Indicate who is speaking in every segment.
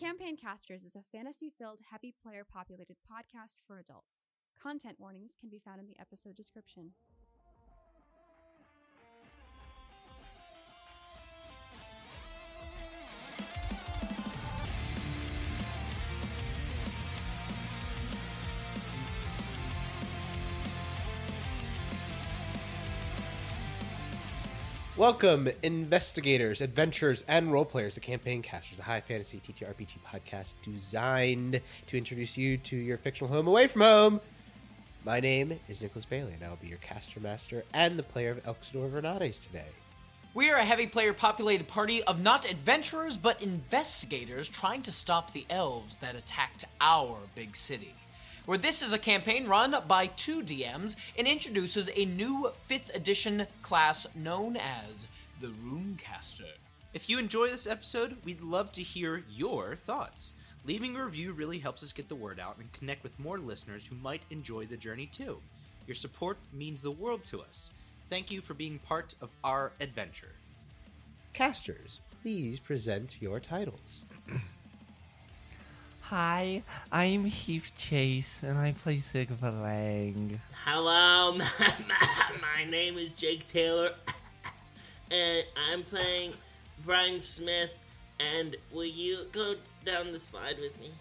Speaker 1: Campaign Casters is a fantasy-filled, heavy player-populated podcast for adults. Content warnings can be found in the episode description.
Speaker 2: Welcome, investigators, adventurers, and roleplayers to Campaign Casters, a high fantasy TTRPG podcast designed to introduce you to your fictional home away from home. My name is Nicholas Bailey, and I'll be your caster master and the player of Elxidor Vernades today.
Speaker 3: We are a heavy player-populated party of not adventurers, but investigators trying to stop the elves that attacked our big city. Where this is a campaign run by 2 DMs and introduces a new 5th edition class known as the Runecaster.
Speaker 4: If you enjoy this episode, we'd love to hear your thoughts. Leaving a review really helps us get the word out and connect with more listeners who might enjoy the journey too. Your support means the world to us. Thank you for being part of our adventure.
Speaker 2: Casters, please present your titles.
Speaker 5: Hi, I'm Heath Chase, and I play Sigvalang.
Speaker 6: Hello, my name is Jake Taylor, and I'm playing Brian Smith, and will you go down the slide with me?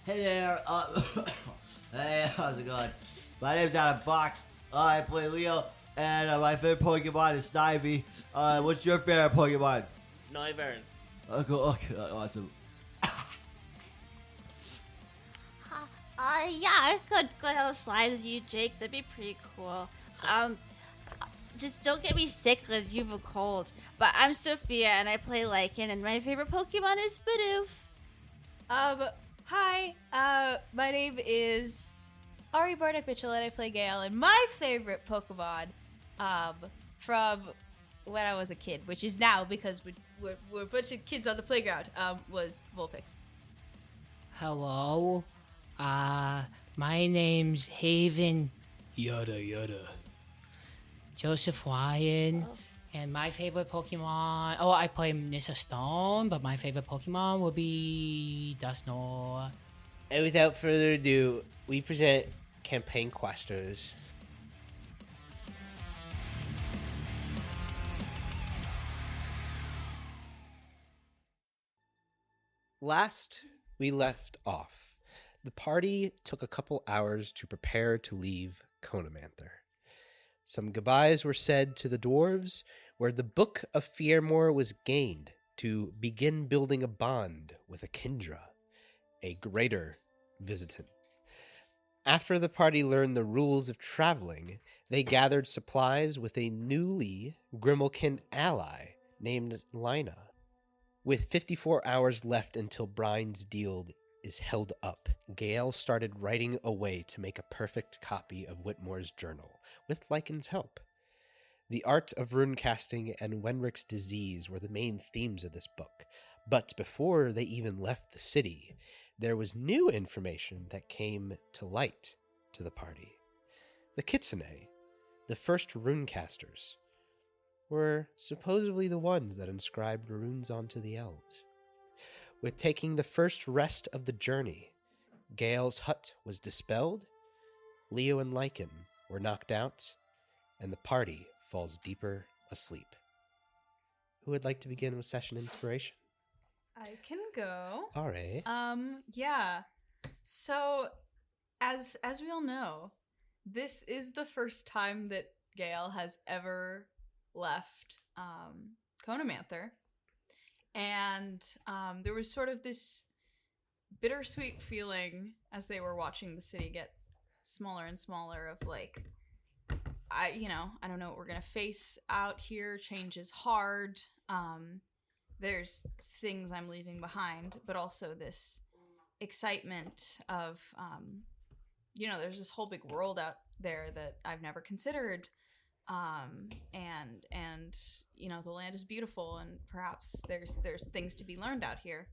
Speaker 7: Hey there, hey, how's it going? My name's Adam Fox, I play Leo, and my favorite Pokemon is Snivy. What's your favorite Pokemon?
Speaker 6: Noivern.
Speaker 7: Okay, awesome.
Speaker 8: Yeah, I could go down the slide with you, Jake. That'd be pretty cool. Just don't get me sick because you have a cold. But I'm Sophia, and I play Lycan, and my favorite Pokemon is Bidoof.
Speaker 9: Hi, my name is Ari Bardock Mitchell, and I play Gale, and my favorite Pokemon, from when I was a kid, which is now because we're a bunch of kids on the playground, was Vulpix.
Speaker 10: Hello, my name's Haven Joseph-Lyon, and my favorite Pokemon, I play Nissa Stone, but my favorite Pokemon will be Dusknoir.
Speaker 2: And without further ado, we present Campaign Casters. Last we left off, the party took a couple hours to prepare to leave Chronomancer. Some goodbyes were said to the dwarves, where the Book of Fiermore was gained to begin building a bond with a Kindra, a greater visitant. After the party learned the rules of traveling, they gathered supplies with a newly Grimalkin ally named Lina. With 54 hours left until Brine's deal is held up, Gale started writing away to make a perfect copy of Whitmore's journal, with Lycan's help. The art of runecasting and Wenrick's disease were the main themes of this book, but before they even left the city, there was new information that came to light to the party. The Kitsune, the first runecasters, were supposedly the ones that inscribed runes onto the elves. With taking the first rest of the journey, Gale's hut was dispelled, Leo and Lycan were knocked out, and the party falls deeper asleep. Who would like to begin with session inspiration?
Speaker 9: I can go.
Speaker 2: All right.
Speaker 9: Yeah. So, as we all know, this is the first time that Gale has ever left Chronomancer. And there was sort of this bittersweet feeling as they were watching the city get smaller and smaller of like, I don't know what we're going to face out here. Change is hard. There's things I'm leaving behind, but also this excitement of, there's this whole big world out there that I've never considered. And the land is beautiful, and perhaps there's things to be learned out here.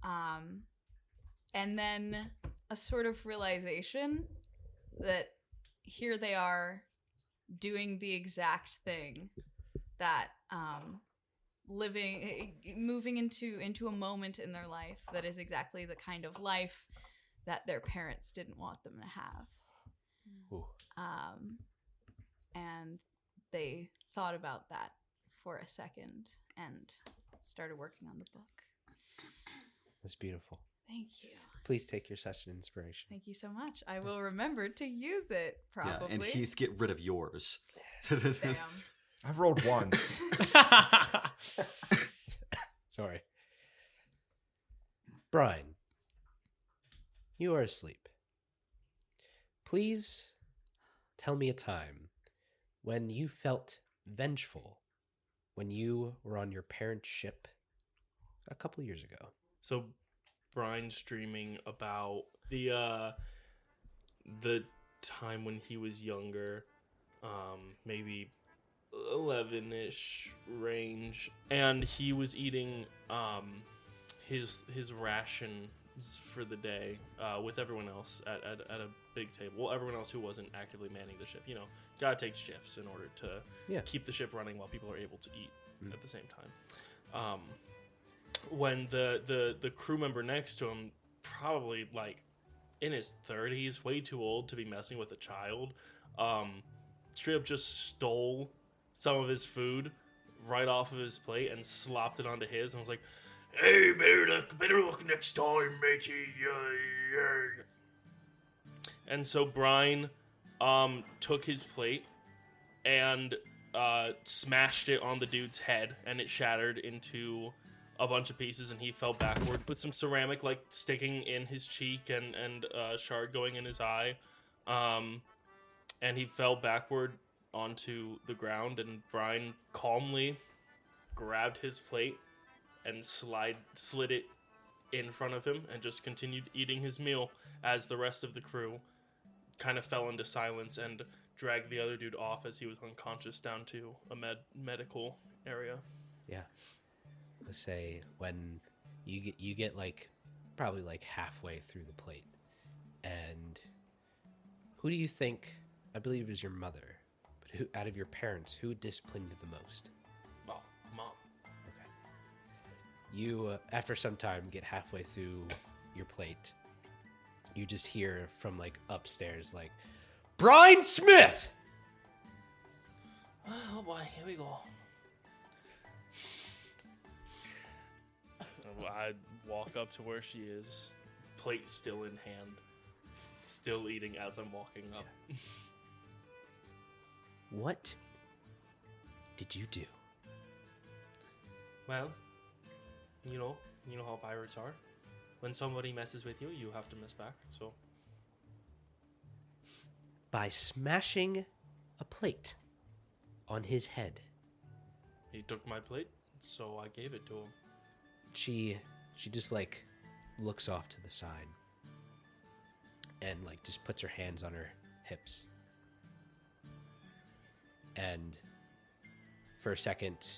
Speaker 9: And then a sort of realization that here they are doing the exact thing that moving into a moment in their life that is exactly the kind of life that their parents didn't want them to have.
Speaker 2: Ooh.
Speaker 9: And they thought about that for a second and started working on the book.
Speaker 2: That's beautiful.
Speaker 9: Thank you.
Speaker 2: Please take your session inspiration.
Speaker 9: Thank you so much. I will remember to use it, probably.
Speaker 11: Yeah, and Heath, get rid of yours.
Speaker 9: Damn.
Speaker 12: I've rolled once.
Speaker 2: Sorry. Brian, you are asleep. Please tell me a time when you felt vengeful when you were on your parents' ship a couple years ago.
Speaker 13: So Brian's dreaming about the time when he was younger, maybe 11-ish range, and he was eating his rations for the day with everyone else at a big table. Well, everyone else who wasn't actively manning the ship. You know, gotta take shifts in order to keep the ship running while people are able to eat at the same time. When the crew member next to him, probably like in his 30s, way too old to be messing with a child, straight up just stole some of his food right off of his plate and slopped it onto his, and was like, "Hey, better look next time, matey." And so Brian took his plate and smashed it on the dude's head, and it shattered into a bunch of pieces, and he fell backward with some ceramic like sticking in his cheek and shard going in his eye, and he fell backward onto the ground, and Brian calmly grabbed his plate and slid it in front of him and just continued eating his meal as the rest of the crew kind of fell into silence and dragged the other dude off as he was unconscious down to a medical area.
Speaker 2: Yeah. Let's say when you get like probably like halfway through the plate, and who do you think? I believe it was your mother, but who out of your parents, who disciplined you the most?
Speaker 13: Oh, Mom.
Speaker 2: Okay. You after some time get halfway through your plate. You just hear from like upstairs like, "Brian Smith!"
Speaker 13: Oh boy, here we go. I walk up to where she is, plate still in hand, still eating as I'm walking up.
Speaker 2: What did you do?
Speaker 13: Well, you know how pirates are. When somebody messes with you, you have to mess back, so.
Speaker 2: By smashing a plate on his head.
Speaker 13: He took my plate, so I gave it to him.
Speaker 2: She just like looks off to the side and like just puts her hands on her hips. And for a second,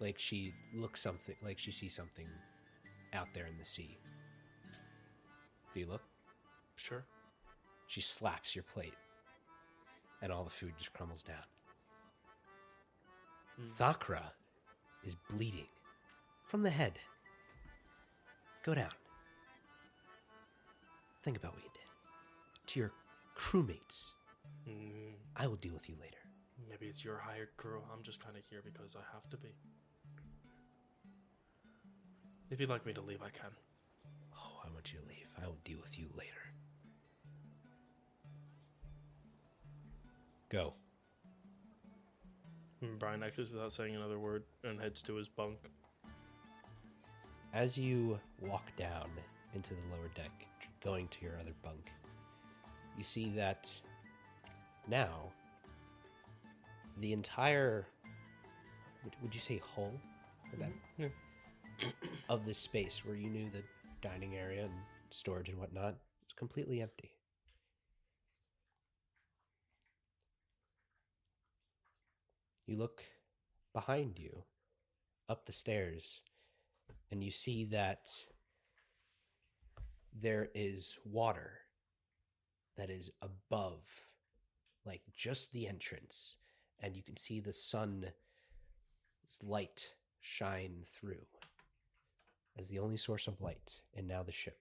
Speaker 2: like she looks something, like she sees something out there in the sea. Do you look?
Speaker 13: Sure.
Speaker 2: She slaps your plate and all the food just crumbles down. Thakra is bleeding from the head. Go down. Think about what you did to your crewmates. I will deal with you later.
Speaker 13: Maybe it's your hired crew. I'm just kind of here because I have to be. If you'd like me to leave, I can.
Speaker 2: Oh, I want you to leave. I will deal with you later. Go.
Speaker 13: Brian exits without saying another word and heads to his bunk.
Speaker 2: As you walk down into the lower deck, going to your other bunk, you see that now the entire, would you say hull of this space where you knew the dining area and storage and whatnot was completely empty. You look behind you, up the stairs, and you see that there is water that is above, just the entrance, and you can see the sun's light shine through as the only source of light, and now the ship.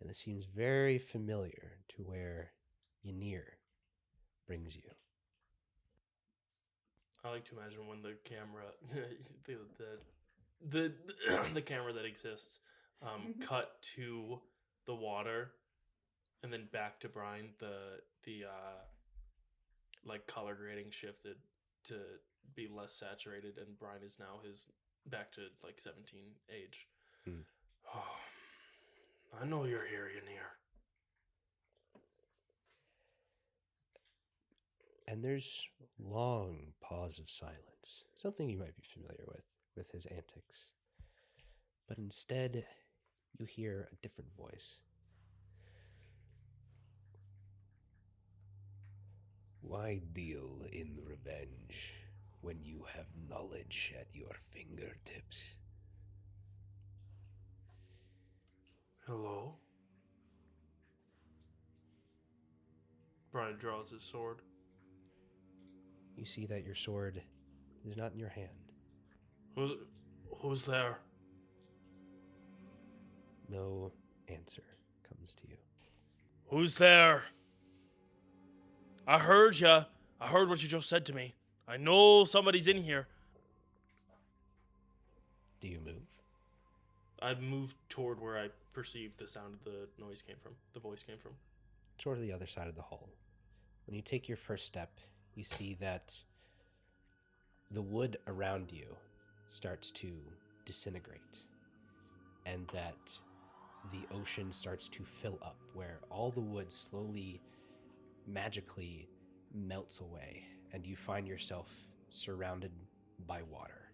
Speaker 2: And this seems very familiar to where Ynir brings you.
Speaker 13: I like to imagine when the camera, the camera that exists, cut to the water, and then back to Brian. The like color grading shifted to be less saturated, and Brian is now back to like 17 age. Oh, I know you're here, Ynir.
Speaker 2: And there's long pause of silence, something you might be familiar with his antics. But instead, you hear a different voice. Why deal in revenge when you have knowledge at your fingertips?
Speaker 13: Hello? Brian draws his sword.
Speaker 2: You see that your sword is not in your hand.
Speaker 13: Who's there?
Speaker 2: No answer comes to you.
Speaker 13: Who's there? I heard ya. I heard what you just said to me. I know somebody's in here.
Speaker 2: Do you move?
Speaker 13: I moved toward where I perceived the sound of the noise came from. The voice came from.
Speaker 2: Toward the other side of the hall. When you take your first step, you see that the wood around you starts to disintegrate, and that the ocean starts to fill up, where all the wood slowly, magically melts away, and you find yourself surrounded by water.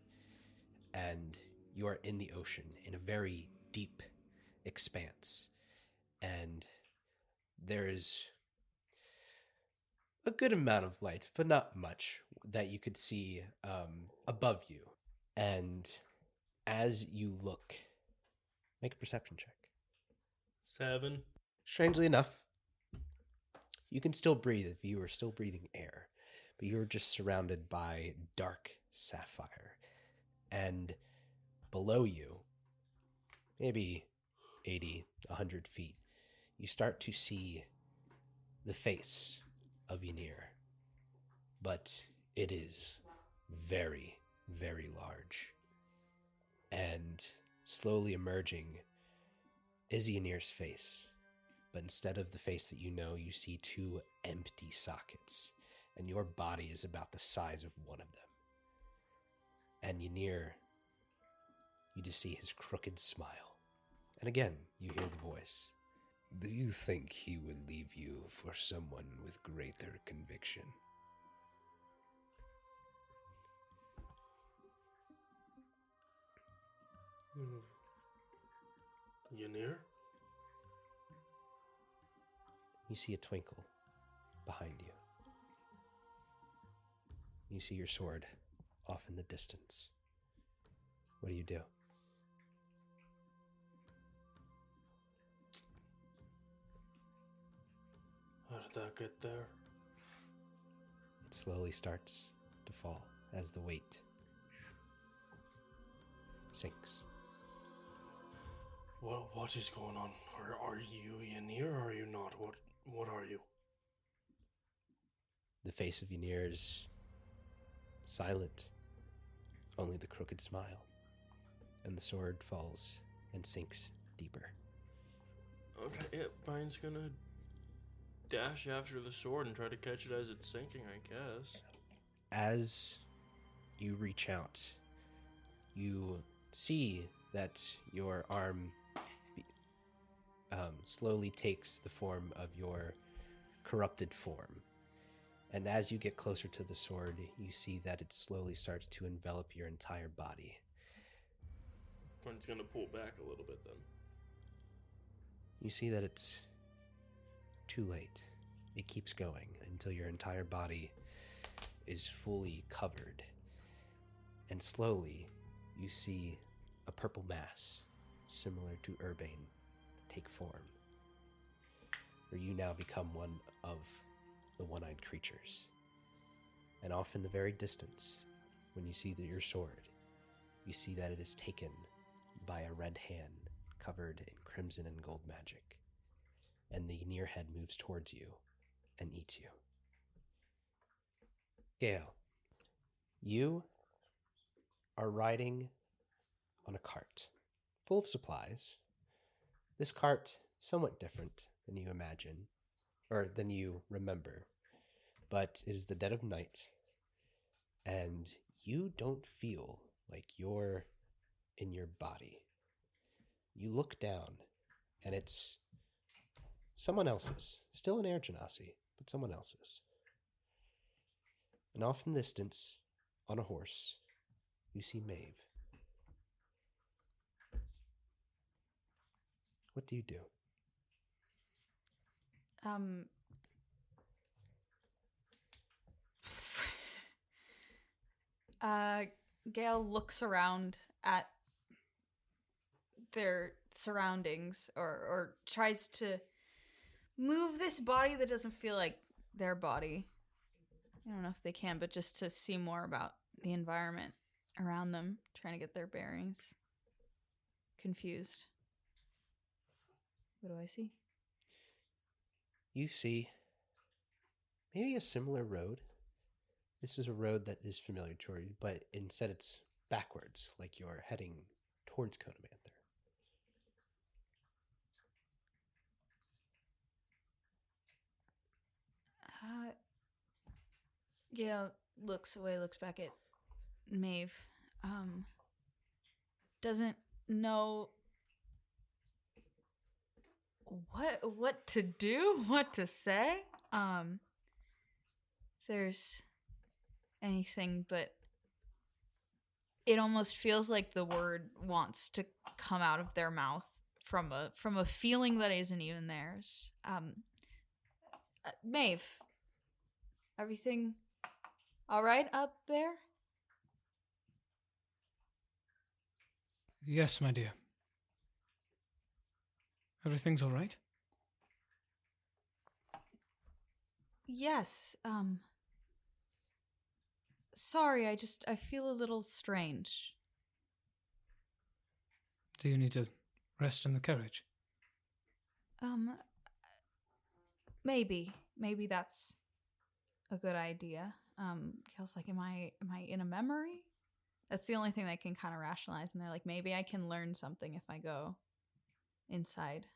Speaker 2: And you are in the ocean, in a very deep expanse. And there is a good amount of light, but not much, that you could see above you. And as you look, make a perception check.
Speaker 13: 7.
Speaker 2: Strangely enough, you can still breathe if you are still breathing air, but you're just surrounded by dark sapphire. And below you, maybe 80, 100 feet, you start to see the face of Ynir. But it is very, very large. And slowly emerging is Ynir's face. But instead of the face that you know, you see 2 empty sockets. And your body is about the size of one of them. And Ynir, you just see his crooked smile. And again, you hear the voice. Do you think he will leave you for someone with greater conviction?
Speaker 13: Ynir?
Speaker 2: You see a twinkle behind you. You see your sword off in the distance. What do you do?
Speaker 13: How did that get there?
Speaker 2: It slowly starts to fall as the weight sinks.
Speaker 13: What is going on? Are you Ynir or are you not? What are you?
Speaker 2: The face of Ynir is silent, only the crooked smile, and the sword falls and sinks deeper.
Speaker 13: Okay, yeah, Brian's gonna dash after the sword and try to catch it as it's sinking, I guess.
Speaker 2: As you reach out, you see that your arm slowly takes the form of your corrupted form. And as you get closer to the sword, you see that it slowly starts to envelop your entire body.
Speaker 13: Brian's gonna pull back a little bit then.
Speaker 2: You see that it's too late. It keeps going until your entire body is fully covered. And slowly, you see a purple mass, similar to Urbane, take form. Where you now become one of the one-eyed creatures. And off in the very distance, when you see that your sword you see that it is taken by a red hand covered in crimson and gold magic, and the near head moves towards you and eats you. Gale, you are riding on a cart full of supplies. This cart somewhat different than you imagine, or than you remember, but it is the dead of night, and you don't feel like you're in your body. You look down, and it's someone else's. Still an air genasi, but someone else's. And off in the distance, on a horse, you see Maeve. What do you do?
Speaker 9: Gale looks around at their surroundings or tries to move this body that doesn't feel like their body. I don't know if they can, but just to see more about the environment around them, trying to get their bearings. Confused. What do I see?
Speaker 2: You see maybe a similar road. This is a road that is familiar to you, but instead it's backwards, like you're heading towards Chronomancer.
Speaker 9: Gale looks away, looks back at Maeve. Doesn't know what to do, what to say. If there's anything, but it almost feels like the word wants to come out of their mouth from a feeling that isn't even theirs. Maeve, everything all right up there?
Speaker 14: Yes, my dear. Everything's all right?
Speaker 9: Yes, sorry, I feel a little strange.
Speaker 14: Do you need to rest in the carriage?
Speaker 9: Maybe that's a good idea. Gale's like, am I in a memory? That's the only thing that can kind of rationalize. And they're like, maybe I can learn something if I go inside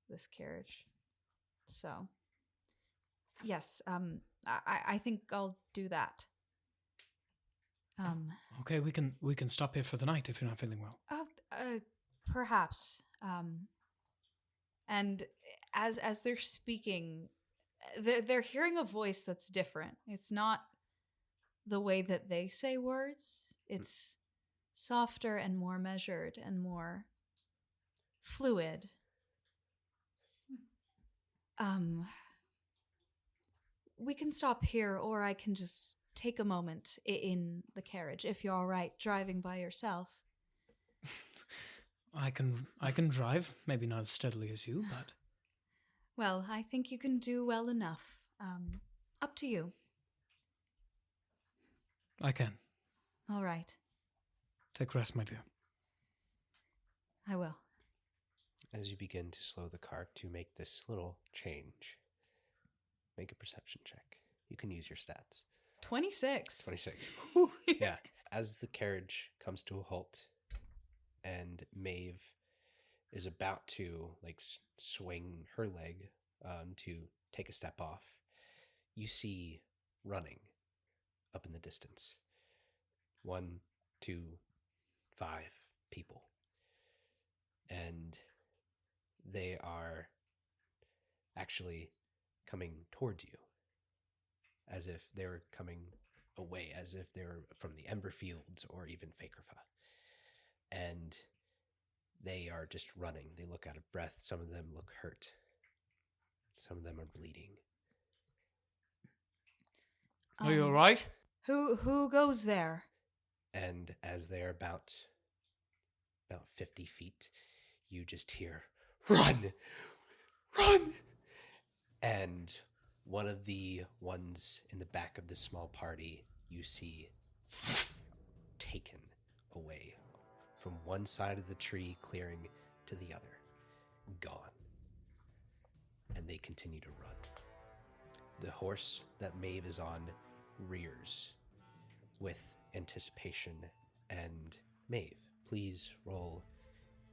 Speaker 9: this carriage. So, yes, I think I'll do that.
Speaker 14: Okay, we can stop here for the night if you're not feeling well.
Speaker 9: Perhaps. And as they're speaking, they're hearing a voice that's different. It's not the way that they say words. It's softer and more measured and more fluid. We can stop here, or I can just take a moment in the carriage, if you're all right driving by yourself.
Speaker 14: I can drive, maybe not as steadily as you, but...
Speaker 9: Well, I think you can do well enough. Up to you.
Speaker 14: I can.
Speaker 9: All right.
Speaker 14: Take rest, my dear.
Speaker 9: I will.
Speaker 2: As you begin to slow the cart to make this little change, make a perception check. You can use your stats.
Speaker 9: 26.
Speaker 2: 26. Yeah. As the carriage comes to a halt and Maeve is about to swing her leg to take a step off, you see running up in the distance 1, 2, 5 people, and they are actually coming towards you as if they were coming away, as if they were from the Ember Fields or even Fakerfa. And they are just running. They look out of breath. Some of them look hurt. Some of them are bleeding.
Speaker 14: Are you all right?
Speaker 9: Who goes there?
Speaker 2: And as they are about 50 feet, you just hear, "Run! Run!" And one of the ones in the back of this small party you see taken away from one side of the tree clearing to the other. Gone. And they continue to run. The horse that Maeve is on rears with anticipation. And Maeve, please roll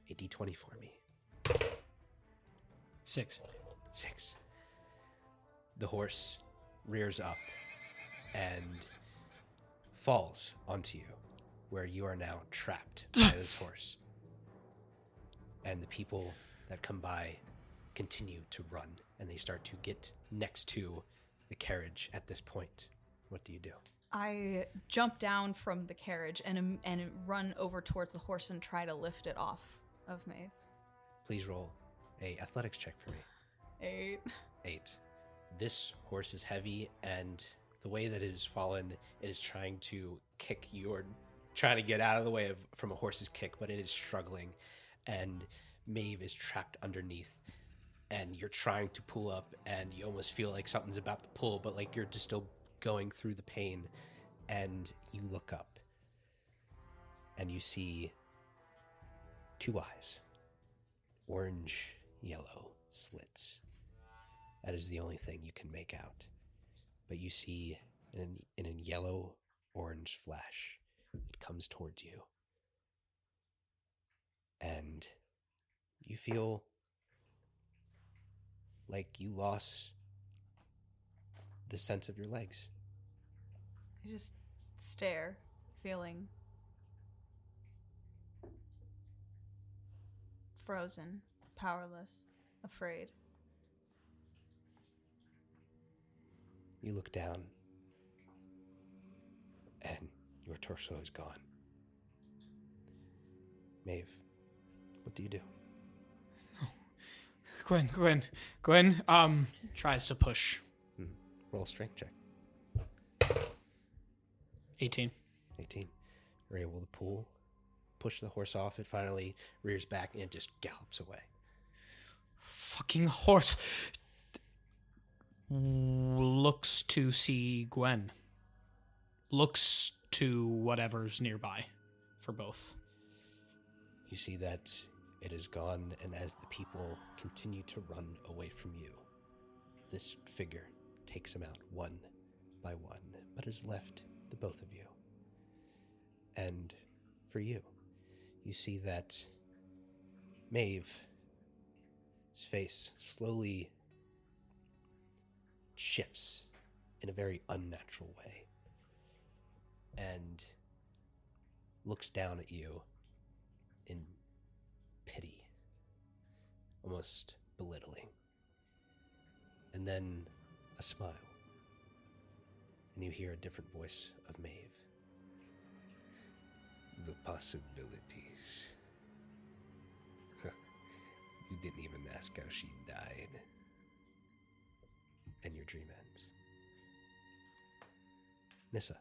Speaker 2: a d20 for me.
Speaker 14: 6.
Speaker 2: 6. The horse rears up and falls onto you, where you are now trapped by this horse. And the people that come by continue to run, and they start to get next to the carriage at this point. What do you do?
Speaker 9: I jump down from the carriage and run over towards the horse and try to lift it off of Maeve.
Speaker 2: Please roll a athletics check for me.
Speaker 9: 8.
Speaker 2: 8. This horse is heavy, and the way that it has fallen, it is trying to kick you, or trying to get out of the way from a horse's kick, but it is struggling, and Maeve is trapped underneath, and you're trying to pull up, and you almost feel like something's about to pull, but like you're just still going through the pain, and you look up, and you see 2 eyes, orange, yellow slits. That is the only thing you can make out. But you see in a yellow-orange flash, it comes towards you. And you feel like you lost the sense of your legs.
Speaker 9: I just stare, feeling frozen, powerless, afraid.
Speaker 2: You look down, and your torso is gone. Maeve, what do you do?
Speaker 14: Gwen, tries to push.
Speaker 2: Roll a strength check.
Speaker 14: 18.
Speaker 2: 18. You're able to push the horse off. It finally rears back, and it just gallops away.
Speaker 14: Fucking horse. Looks to see Gwen. Looks to whatever's nearby for both.
Speaker 2: You see that it is gone, and as the people continue to run away from you, this figure takes them out one by one, but is left the both of you. And for you, you see that Maeve's face slowly shifts in a very unnatural way and looks down at you in pity, almost belittling, and then a smile, and you hear a different voice of Maeve. The possibilities. You didn't even ask how she died. And your dream ends. Nissa.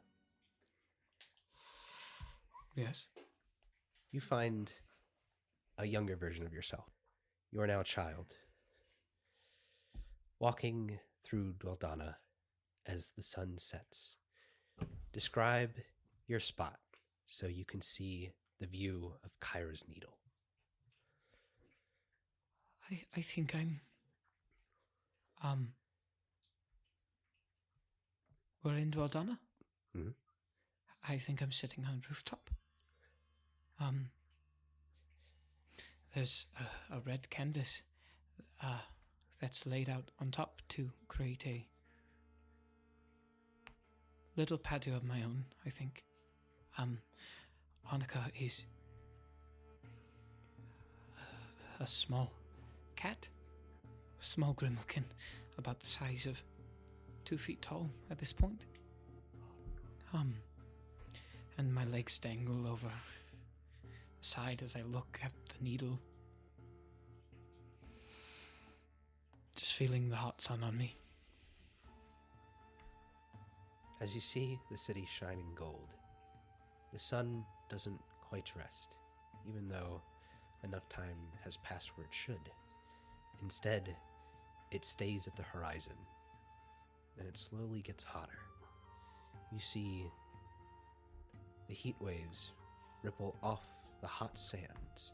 Speaker 14: Yes?
Speaker 2: You find a younger version of yourself. You are now a child, walking through Dwaldana as the sun sets. Describe your spot so you can see the view of Kyra's Needle.
Speaker 14: I think I'm... We're in Dwaldana?
Speaker 2: Mm-hmm.
Speaker 14: I think I'm sitting on a rooftop. There's a red canvas that's laid out on top to create a little patio of my own, I think. Annika is a small cat, a small grimalkin, about the size of 2 feet tall at this point. And my legs dangle over the side as I look at the needle. Just feeling the hot sun on me.
Speaker 2: As you see the city shining gold, the sun doesn't quite rest, even though enough time has passed where it should. Instead, it stays at the horizon, and it slowly gets hotter. You see the heat waves ripple off the hot sands.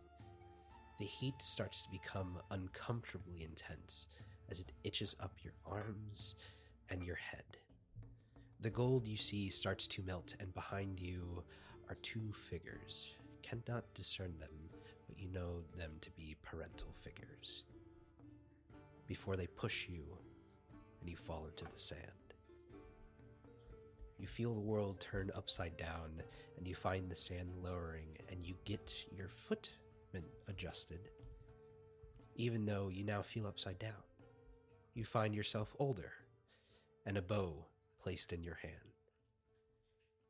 Speaker 2: The heat starts to become uncomfortably intense as it itches up your arms and your head. The gold you see starts to melt, and behind you are two figures. Cannot discern them, but you know them to be parental figures. Before they push you, and you fall into the sand. You feel the world turn upside down, and you find the sand lowering, and you get your footment adjusted. Even though you now feel upside down, you find yourself older, and a bow placed in your hand.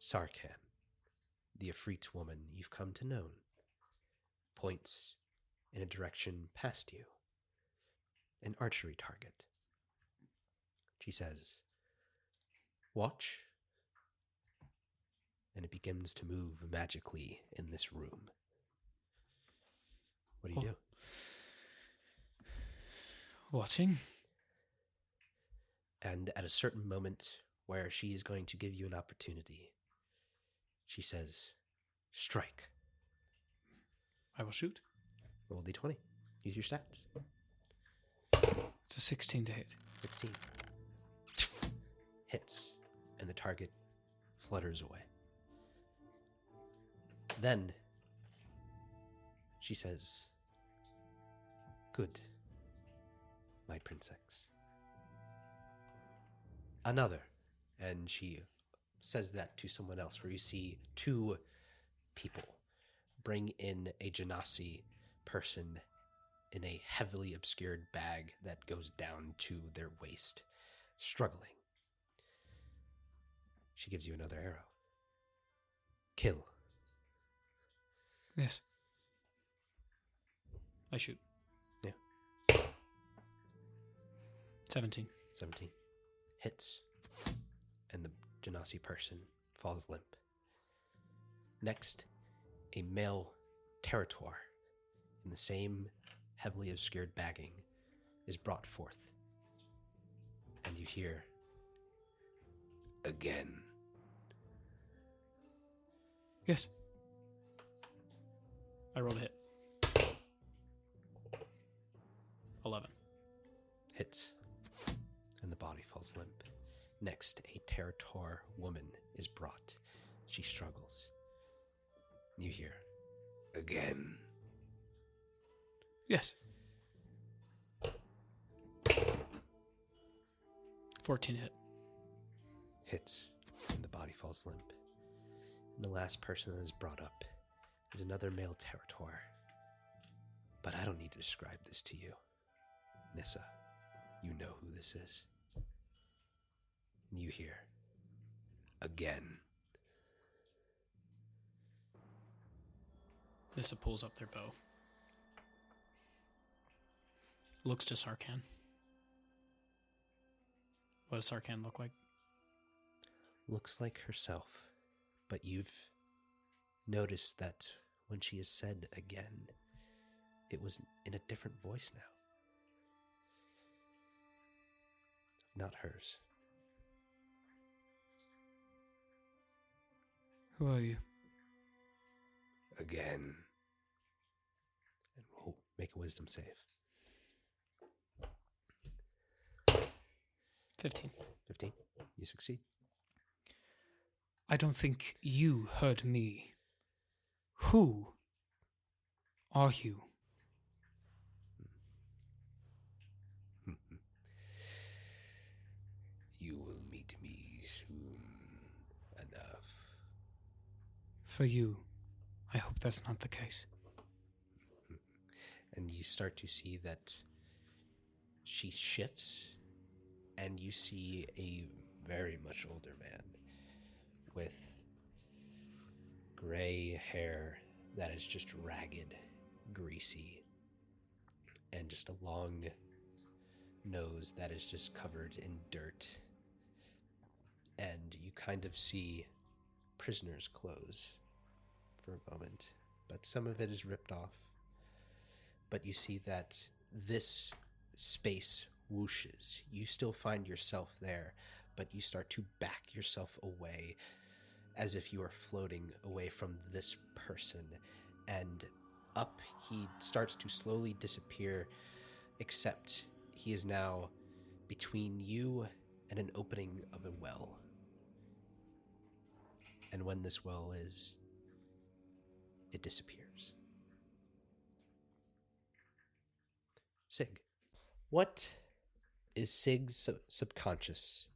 Speaker 2: Sarkhan, the Efreet woman you've come to know, points in a direction past you, an archery target. She says, "Watch," and it begins to move magically in this room. What do you do?
Speaker 14: Watching.
Speaker 2: And at a certain moment where she is going to give you an opportunity, she says, "Strike."
Speaker 14: I will shoot.
Speaker 2: Roll d20. Use your stats.
Speaker 14: It's a 16 to hit.
Speaker 2: 16. Hits, and the target flutters away. Then she says, "Good, my princess." Another. And she says that to someone else, where you see two people bring in a Genasi person in a heavily obscured bag that goes down to their waist, struggling. She gives you another arrow. Kill.
Speaker 14: Yes. I shoot.
Speaker 2: Yeah.
Speaker 14: 17.
Speaker 2: 17. Hits. And the Genasi person falls limp. Next, a male territor in the same heavily obscured bagging is brought forth. And you hear, "Again."
Speaker 14: Yes. I rolled a hit. 11.
Speaker 2: Hits. And the body falls limp. Next, a territor woman is brought. She struggles. You hear, "Again."
Speaker 14: Yes. 14 hit.
Speaker 2: Hits, and the body falls limp. And the last person that is brought up is another male territor. But I don't need to describe this to you. Nissa, you know who this is. And you hear, "Again."
Speaker 14: Nissa pulls up their bow. Looks to Sarkhan. What does Sarkhan look like?
Speaker 2: Looks like herself, but you've noticed that when she has said "again," it was in a different voice now. Not hers.
Speaker 14: Who are you?
Speaker 2: Again. And we'll make a wisdom save.
Speaker 14: 15.
Speaker 2: 15. You succeed.
Speaker 14: I don't think you heard me. Who are you?
Speaker 2: You will meet me soon enough.
Speaker 14: For you, I hope that's not the case.
Speaker 2: And you start to see that she shifts, and you see a very much older man with gray hair that is just ragged, greasy, and just a long nose that is just covered in dirt. And you kind of see prisoner's clothes for a moment, but some of it is ripped off. But you see that this space whooshes. You still find yourself there, but you start to back yourself away as if you are floating away from this person. and up he starts to slowly disappear, except he is now between you and an opening of a well. And when this well is, it disappears. Sig. What is Sig's subconscious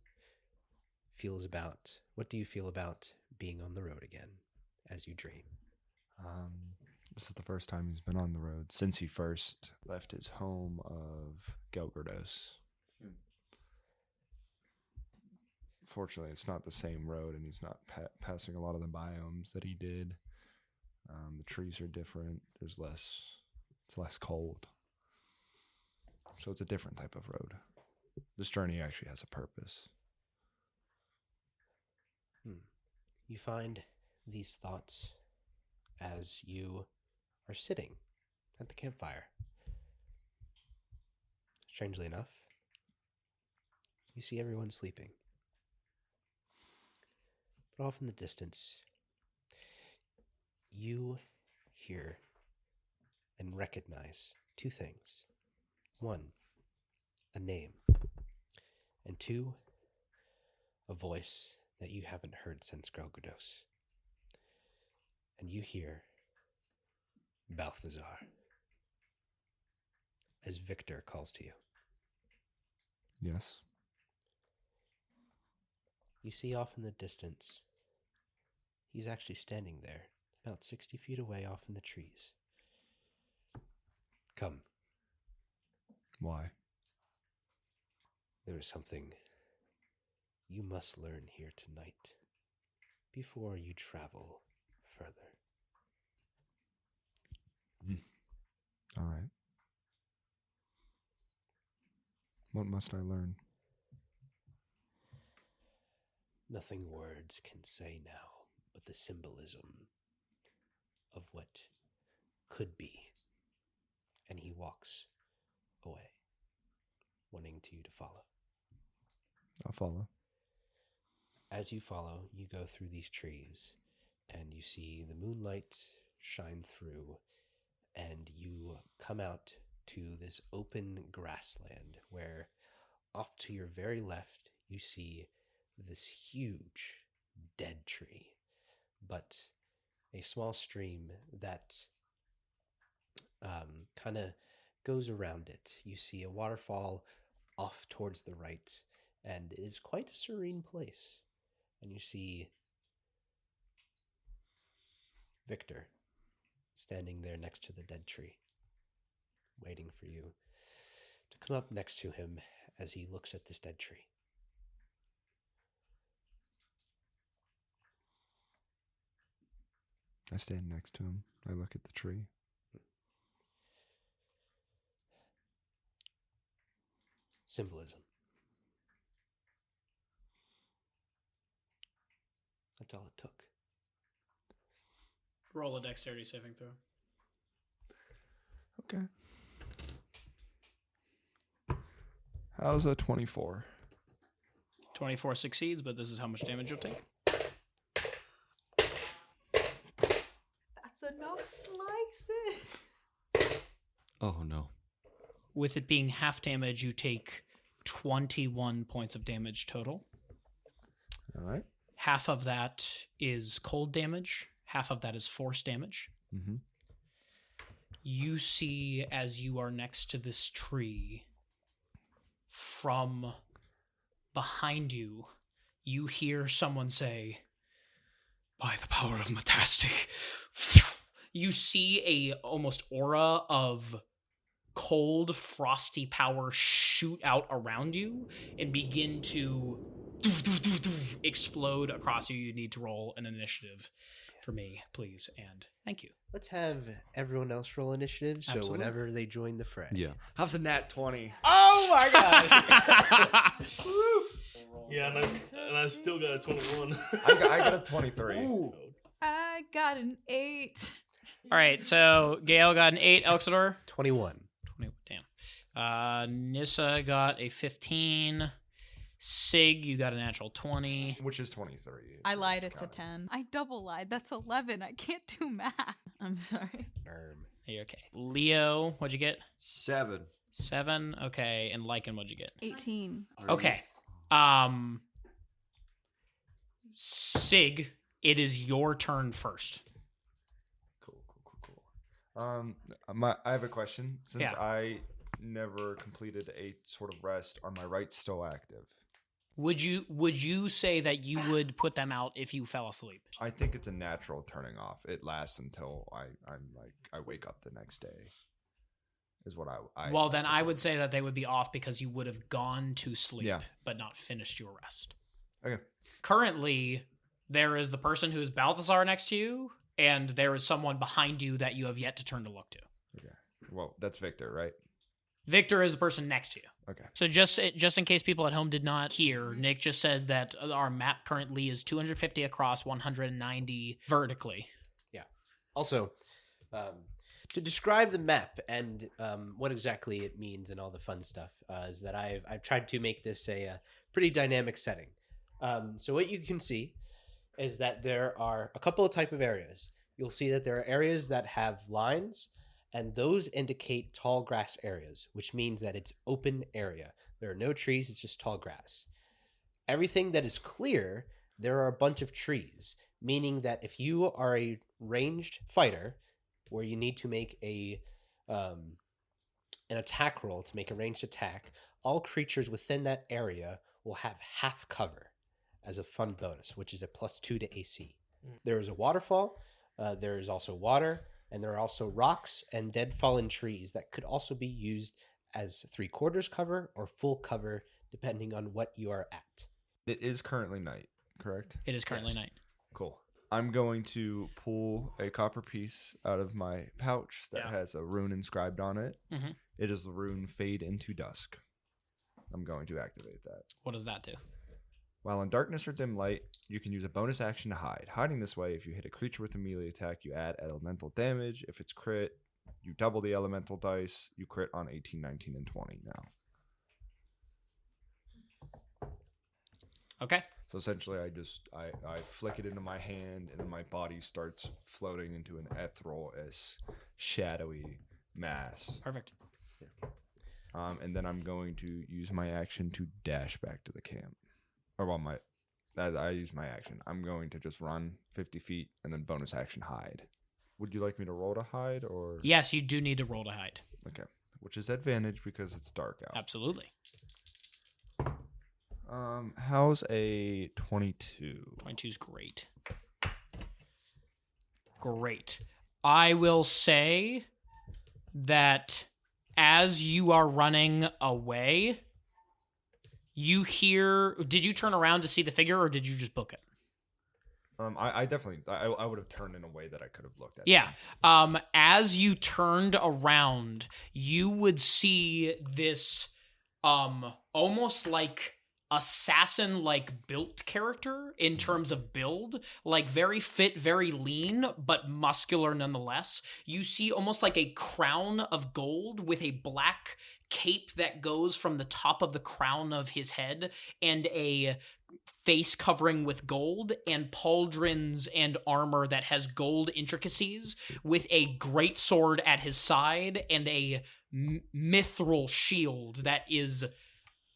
Speaker 2: feels about? What do you feel about being on the road again as you dream?
Speaker 12: This is the first time he's been on the road since he first left his home of Gelgerdos. Fortunately, it's not the same road, and he's not passing a lot of the biomes that he did. The trees are different. It's less cold. So it's a different type of road. This journey actually has a purpose.
Speaker 2: You find these thoughts as you are sitting at the campfire. Strangely enough, you see everyone sleeping. But off in the distance, you hear and recognize two things. One, a name. And two, a voice that you haven't heard since Gelgerdos. And you hear Balthazar as Victor calls to you.
Speaker 12: Yes.
Speaker 2: You see off in the distance, he's actually standing there, about 60 feet away off in the trees. Come.
Speaker 12: Why?
Speaker 2: There is something you must learn here tonight before you travel further.
Speaker 12: All right. What must I learn?
Speaker 2: Nothing words can say now, but the symbolism of what could be. And he walks away, wanting you to follow.
Speaker 12: I'll follow.
Speaker 2: As you follow, you go through these trees, and you see the moonlight shine through, and you come out to this open grassland where off to your very left, you see this huge dead tree, but a small stream that kind of goes around it. You see a waterfall off towards the right, and it is quite a serene place. And you see Victor standing there next to the dead tree, waiting for you to come up next to him as he looks at this dead tree.
Speaker 12: I stand next to him. I look at the tree.
Speaker 2: Symbolism. That's all it took.
Speaker 14: Roll a dexterity saving throw.
Speaker 12: Okay. How's a 24?
Speaker 14: 24 succeeds, but this is how much damage you'll take.
Speaker 9: That's enough slices.
Speaker 11: Oh, no.
Speaker 14: With it being half damage, you take 21 points of damage total.
Speaker 12: All right.
Speaker 14: Half of that is cold damage. Half of that is force damage.
Speaker 12: Mm-hmm.
Speaker 14: You see, as you are next to this tree, from behind you, you hear someone say, "By the power of Metastic." You see a almost aura of cold, frosty power shoot out around you and begin to explode across you. You need to roll an initiative for me, please, and thank you.
Speaker 2: Let's have everyone else roll initiative, so
Speaker 14: Absolutely.
Speaker 2: whenever they join the fray.
Speaker 11: Yeah.
Speaker 12: How's a nat 20?
Speaker 2: Oh my god!
Speaker 13: Yeah, and I still got a 21.
Speaker 12: I got a 23.
Speaker 2: Ooh.
Speaker 9: I got an 8.
Speaker 14: All right, so Gail got an 8, Elxidor?
Speaker 2: 21.
Speaker 14: 20, damn. Nissa got a 15. Sig, you got a natural 20.
Speaker 12: Which is 23.
Speaker 9: I lied, it's a 10. I double lied, that's 11. I can't do math. I'm sorry.
Speaker 14: You're okay. Leo, what'd you get?
Speaker 11: 7.
Speaker 14: 7. Okay. And Lycan, what'd you get?
Speaker 9: 18.
Speaker 14: Okay. Sig, it is your turn first.
Speaker 12: I have a question. Since
Speaker 14: Yeah.
Speaker 12: I never completed a sort of rest, are my rights still active?
Speaker 14: Would you say that you would put them out if you fell asleep?
Speaker 12: I think it's a natural turning off. It lasts until I wake up the next day. Is what I
Speaker 14: Well, then I would say that they would be off because you would have gone to sleep,
Speaker 12: Yeah.
Speaker 14: but not finished your rest.
Speaker 12: Okay.
Speaker 14: Currently, there is the person who is Balthazar next to you, and there is someone behind you that you have yet to turn to look to.
Speaker 12: Okay. Well, that's Victor, right?
Speaker 14: Victor is the person next to you.
Speaker 12: Okay.
Speaker 14: So just in case people at home did not hear, Nick just said that our map currently is 250 across, 190 vertically.
Speaker 2: Yeah. Also, to describe the map and what exactly it means and all the fun stuff is that I've tried to make this a pretty dynamic setting. So what you can see is that there are a couple of type of areas. You'll see that there are areas that have lines, and those indicate tall grass areas, which means that it's open area. There are no trees, it's just tall grass. Everything that is clear, there are a bunch of trees, meaning that if you are a ranged fighter, where you need to make an attack roll to make a ranged attack, all creatures within that area will have half cover as a fun bonus, which is a +2 to AC. There is a waterfall, there is also water, and there are also rocks and dead fallen trees that could also be used as 3/4 cover or full cover, depending on what you are at.
Speaker 12: It is currently night, correct?
Speaker 14: It is currently night.
Speaker 12: Cool. I'm going to pull a copper piece out of my pouch that has a rune inscribed on it.
Speaker 14: Mm-hmm.
Speaker 12: It is the rune Fade into Dusk. I'm going to activate that.
Speaker 14: What does that do?
Speaker 12: While in darkness or dim light, you can use a bonus action to hide. Hiding this way, if you hit a creature with a melee attack, you add elemental damage. If it's crit, you double the elemental dice. You crit on 18, 19, and 20 now.
Speaker 14: Okay.
Speaker 12: So essentially, I flick it into my hand, and then my body starts floating into an ethereal-esque, shadowy mass.
Speaker 14: Perfect.
Speaker 12: Yeah. And then I'm going to use my action to dash back to the camp. Or well, I use my action. I'm going to just run 50 feet and then bonus action hide. Would you like me to roll to hide or?
Speaker 14: Yes, you do need to roll to hide.
Speaker 12: Okay, which is advantage because it's dark out.
Speaker 14: Absolutely.
Speaker 12: How's a 22?
Speaker 14: 22 is great. Great. I will say that as you are running away, you hear... Did you turn around to see the figure, or did you just book it?
Speaker 12: I definitely... I would have turned in a way that I could have looked at.
Speaker 14: Yeah. As you turned around, you would see this almost like assassin-like built character in terms of build, like very fit, very lean, but muscular nonetheless. You see almost like a crown of gold with a black cape that goes from the top of the crown of his head and a face covering with gold and pauldrons and armor that has gold intricacies, with a great sword at his side and a mithril shield that is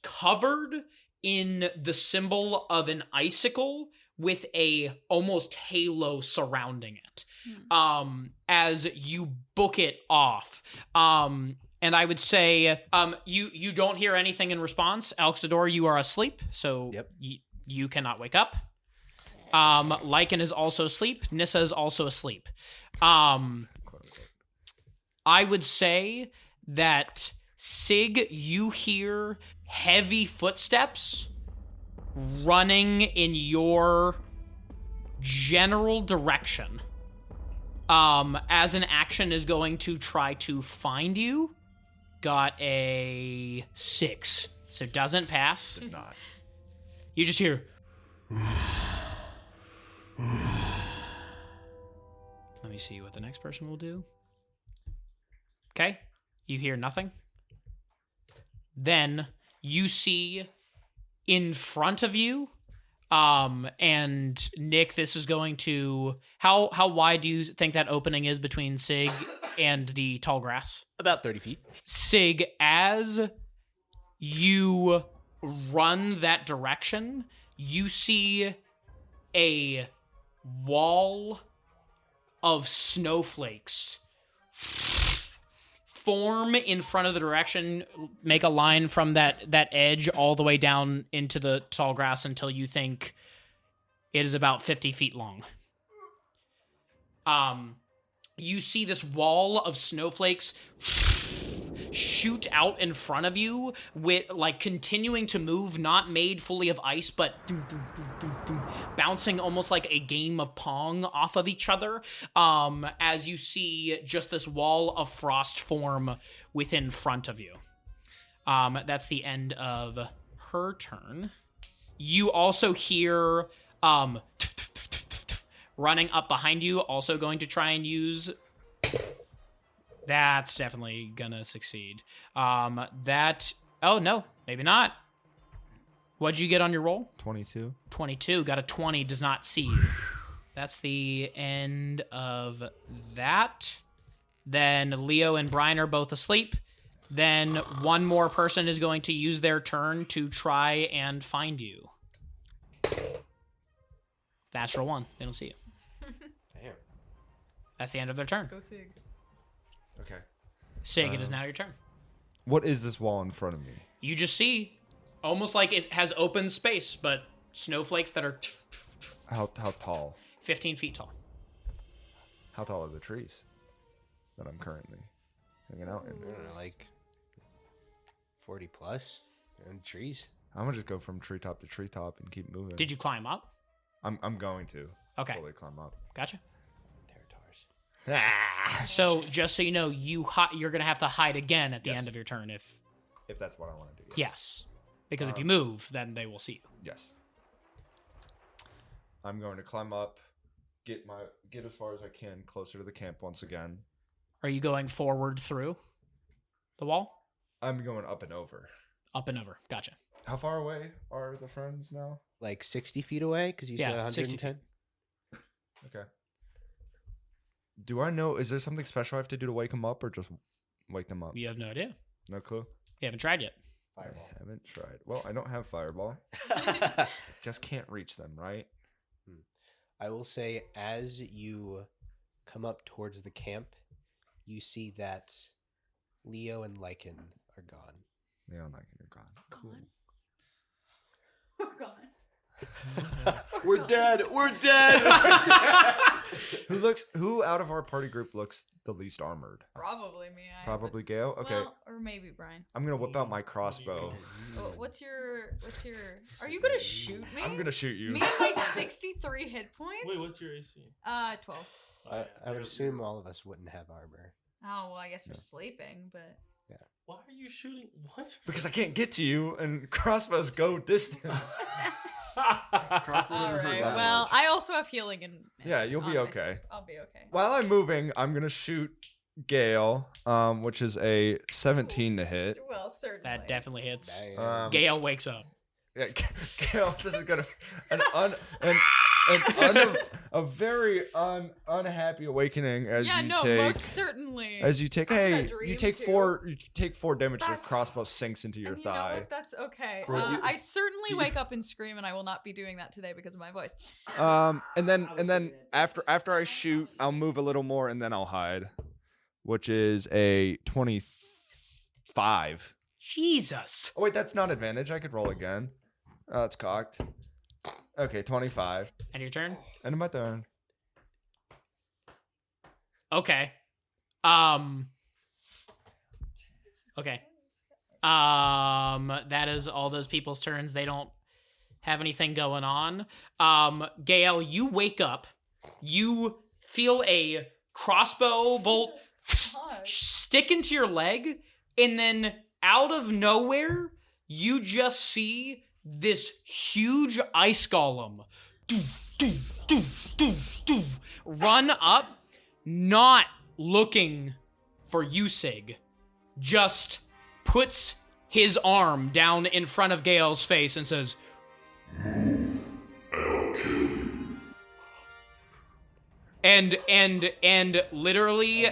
Speaker 14: covered in the symbol of an icicle with a almost halo surrounding it. As you book it off. And I would say you don't hear anything in response. Alexador, you are asleep, so you cannot wake up. Lycan is also asleep. Nissa is also asleep. I would say that Sig, you hear heavy footsteps running in your general direction. As an action is going to try to find you. Got a 6, so doesn't pass.
Speaker 12: Does not.
Speaker 14: You just hear. Let me see what the next person will do. Okay, you hear nothing. Then you see in front of you And Nick, this is going to how wide do you think that opening is between Sig and the tall grass?
Speaker 2: About 30 feet.
Speaker 14: Sig, as you run that direction, you see a wall of snowflakes form in front of the direction, make a line from that edge all the way down into the tall grass until you think it is about 50 feet long. You see this wall of snowflakes shoot out in front of you, with like continuing to move, not made fully of ice, but bouncing almost like a game of Pong off of each other, as you see just this wall of frost form within front of you. That's the end of her turn. You also hear running up behind you, also going to try and use... That's definitely gonna succeed. Oh no, maybe not. What'd you get on your roll?
Speaker 12: 22.
Speaker 14: 22. Got a 20, does not see you. That's the end of that. Then Leo and Brian are both asleep. Then one more person is going to use their turn to try and find you. Natural 1. They don't see you.
Speaker 2: Damn.
Speaker 14: That's the end of their turn.
Speaker 9: Go Sig.
Speaker 12: Okay.
Speaker 14: Sig, it is now your turn.
Speaker 12: What is this wall in front of me?
Speaker 14: You just see, almost like it has open space, but snowflakes that are
Speaker 12: How tall?
Speaker 14: 15 feet tall.
Speaker 12: How tall are the trees that I'm currently hanging out in?
Speaker 2: I don't know, like 40 plus and trees.
Speaker 12: I'm gonna just go from treetop to treetop and keep moving.
Speaker 14: Did you climb up?
Speaker 12: I'm going to.
Speaker 14: Okay.
Speaker 12: Fully climb up.
Speaker 14: Gotcha. So just so you know, you're gonna have to hide again at the end of your turn if
Speaker 12: that's what I want to do.
Speaker 14: Yes, because if you move, then they will see you.
Speaker 12: Yes. I'm going to climb up, get as far as I can closer to the camp once again.
Speaker 14: Are you going forward through the wall?
Speaker 12: I'm going up and over.
Speaker 14: Up and over. Gotcha.
Speaker 12: How far away are the friends now?
Speaker 2: Like 60 feet away, because you said 110.
Speaker 12: Okay. Do I know, is there something special I have to do to wake them up, or just wake them up?
Speaker 14: You have no idea.
Speaker 12: No clue?
Speaker 14: You haven't tried yet.
Speaker 2: Fireball.
Speaker 12: I haven't tried. Well, I don't have fireball. Just can't reach them, right?
Speaker 2: I will say, as you come up towards the camp, you see that Leo and Lycan are gone.
Speaker 12: Leo and Lycan are gone.
Speaker 2: Cool.
Speaker 9: We're gone.
Speaker 12: We're dead. We're dead. Who out of our party group looks the least armored?
Speaker 9: Probably me.
Speaker 12: Probably Gale. Okay.
Speaker 9: Well, or maybe Brian.
Speaker 12: I'm gonna whip out my crossbow.
Speaker 9: What's your? Are you gonna shoot me?
Speaker 12: I'm gonna shoot you.
Speaker 9: Me and my 63 hit points.
Speaker 13: Wait, what's your AC?
Speaker 9: 12.
Speaker 2: I would assume all of us wouldn't have armor.
Speaker 9: Oh well, I guess we're sleeping, but.
Speaker 2: Yeah.
Speaker 13: Why are you shooting? What?
Speaker 12: Because I can't get to you, and crossbows go distance.
Speaker 9: All right. Well, I also have healing and.
Speaker 12: Yeah, you'll be okay.
Speaker 9: I'll be okay.
Speaker 12: While I'm moving, I'm gonna shoot Gale, which is a 17 to hit.
Speaker 9: Well, certainly.
Speaker 14: That definitely hits.
Speaker 12: Gale
Speaker 14: wakes up.
Speaker 12: Yeah, Gale, this is gonna a very unhappy awakening as
Speaker 9: most certainly.
Speaker 12: As you take you take 4 damage. The crossbow sinks into your thigh.
Speaker 9: You know what? That's okay. I certainly wake up and scream, and I will not be doing that today because of my voice.
Speaker 12: And then after I shoot, I'll move a little more, and then I'll hide, which is a 25.
Speaker 14: Jesus.
Speaker 12: Oh wait, that's not advantage. I could roll again. Oh, it's cocked. Okay, 25.
Speaker 14: And your turn?
Speaker 12: End of my turn.
Speaker 14: Okay. Okay. That is all those people's turns. They don't have anything going on. Gale, you wake up. You feel a crossbow bolt stick into your leg, and then out of nowhere, you just see this huge ice golem run up, not looking for you, Sig, just puts his arm down in front of Gale's face and says, "Move and literally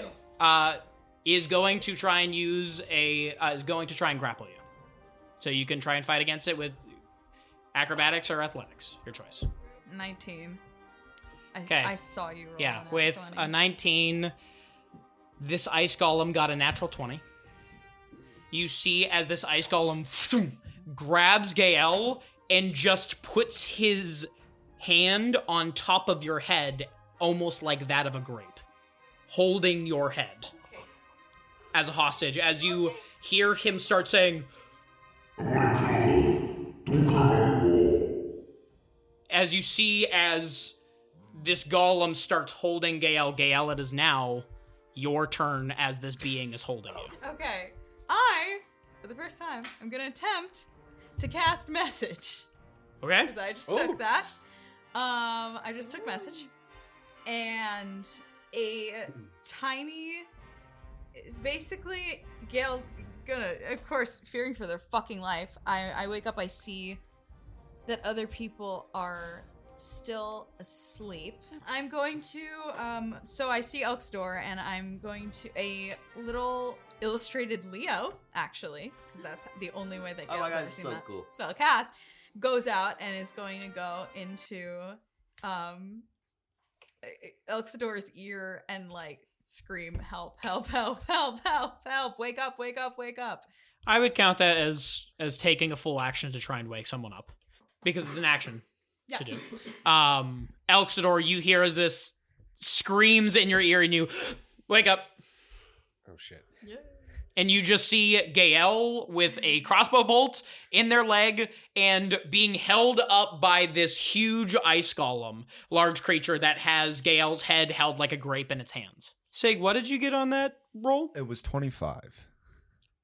Speaker 14: is going to try and grapple you. So you can try and fight against it with acrobatics or athletics, your choice.
Speaker 9: 19.
Speaker 14: Okay.
Speaker 9: I saw you roll.
Speaker 14: Yeah,
Speaker 9: on
Speaker 14: with
Speaker 9: 20.
Speaker 14: a 19, this ice golem got a natural 20. You see as this ice golem grabs Gael and just puts his hand on top of your head, almost like that of a grape, holding your head as a hostage, as you hear him start saying, as you see as this golem starts holding Gael, it is now your turn as this being is holding you.
Speaker 9: Okay. For the first time, I'm going to attempt to cast message.
Speaker 14: Okay.
Speaker 9: Because I just took that. I just took message. And a tiny... Basically, Gail's gonna, of course, fearing for their fucking life. I wake up, I see that other people are still asleep. I'm going to, so I see Elk's door, and I'm going to a little illustrated Leo, actually, because that's the only way that Gail's ever seen that spell cast, goes out and is going to go into Elk's door's ear and, like, scream, help, help, help, help, help, help, wake up, wake up, wake up.
Speaker 14: I would count that as taking a full action to try and wake someone up, because it's an action to do. Elxidor, you hear as this screams in your ear and you wake up.
Speaker 2: Oh shit.
Speaker 9: Yeah.
Speaker 14: And you just see Gael with a crossbow bolt in their leg and being held up by this huge ice golem, large creature that has Gael's head held like a grape in its hands. Sig, what did you get on that roll?
Speaker 12: It was 25.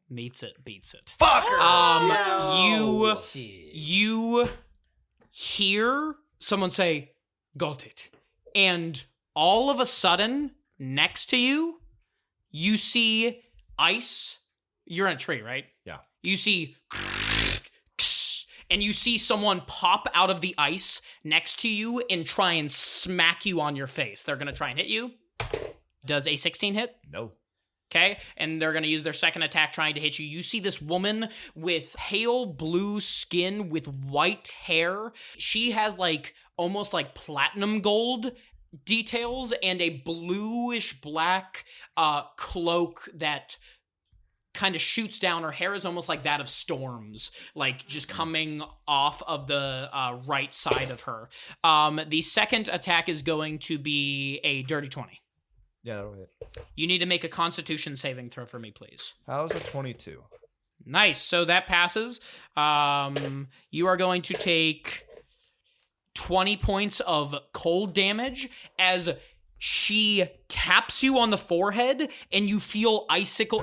Speaker 14: Meets it, beats it.
Speaker 2: Fucker!
Speaker 14: You hear someone say, "Got it." And all of a sudden, next to you, you see ice. You're in a tree, right?
Speaker 12: Yeah.
Speaker 14: You see, and you see someone pop out of the ice next to you and try and smack you on your face. They're going to try and hit you. Does a 16 hit?
Speaker 12: No.
Speaker 14: Okay, and they're going to use their second attack trying to hit you. You see this woman with pale blue skin with white hair. She has like almost like platinum gold details and a bluish black cloak that kind of shoots down. Her hair is almost like that of Storm's, like just coming off of the right side of her. The second attack is going to be a dirty 20.
Speaker 12: Yeah, that'll hit.
Speaker 14: You need to make a Constitution saving throw for me, please.
Speaker 12: How's a 22?
Speaker 14: Nice. So that passes. You are going to take 20 points of cold damage as she taps you on the forehead and you feel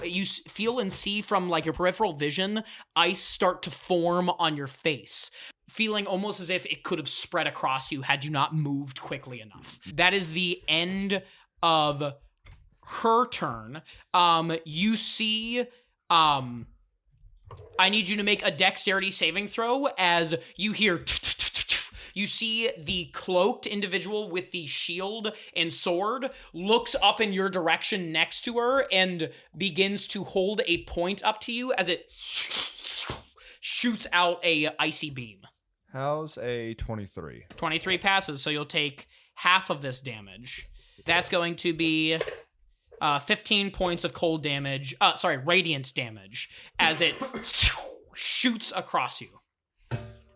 Speaker 14: you feel and see from like your peripheral vision, ice start to form on your face, feeling almost as if it could have spread across you had you not moved quickly enough. That is the end of her turn. You see, I need you to make a dexterity saving throw as you hear, you see the cloaked individual with the shield and sword looks up in your direction next to her and begins to hold a point up to you as it shoots out a icy beam.
Speaker 12: How's a 23?
Speaker 14: 23 passes, so you'll take half of this damage. That's going to be 15 points of cold damage. Radiant damage as it shoots across you.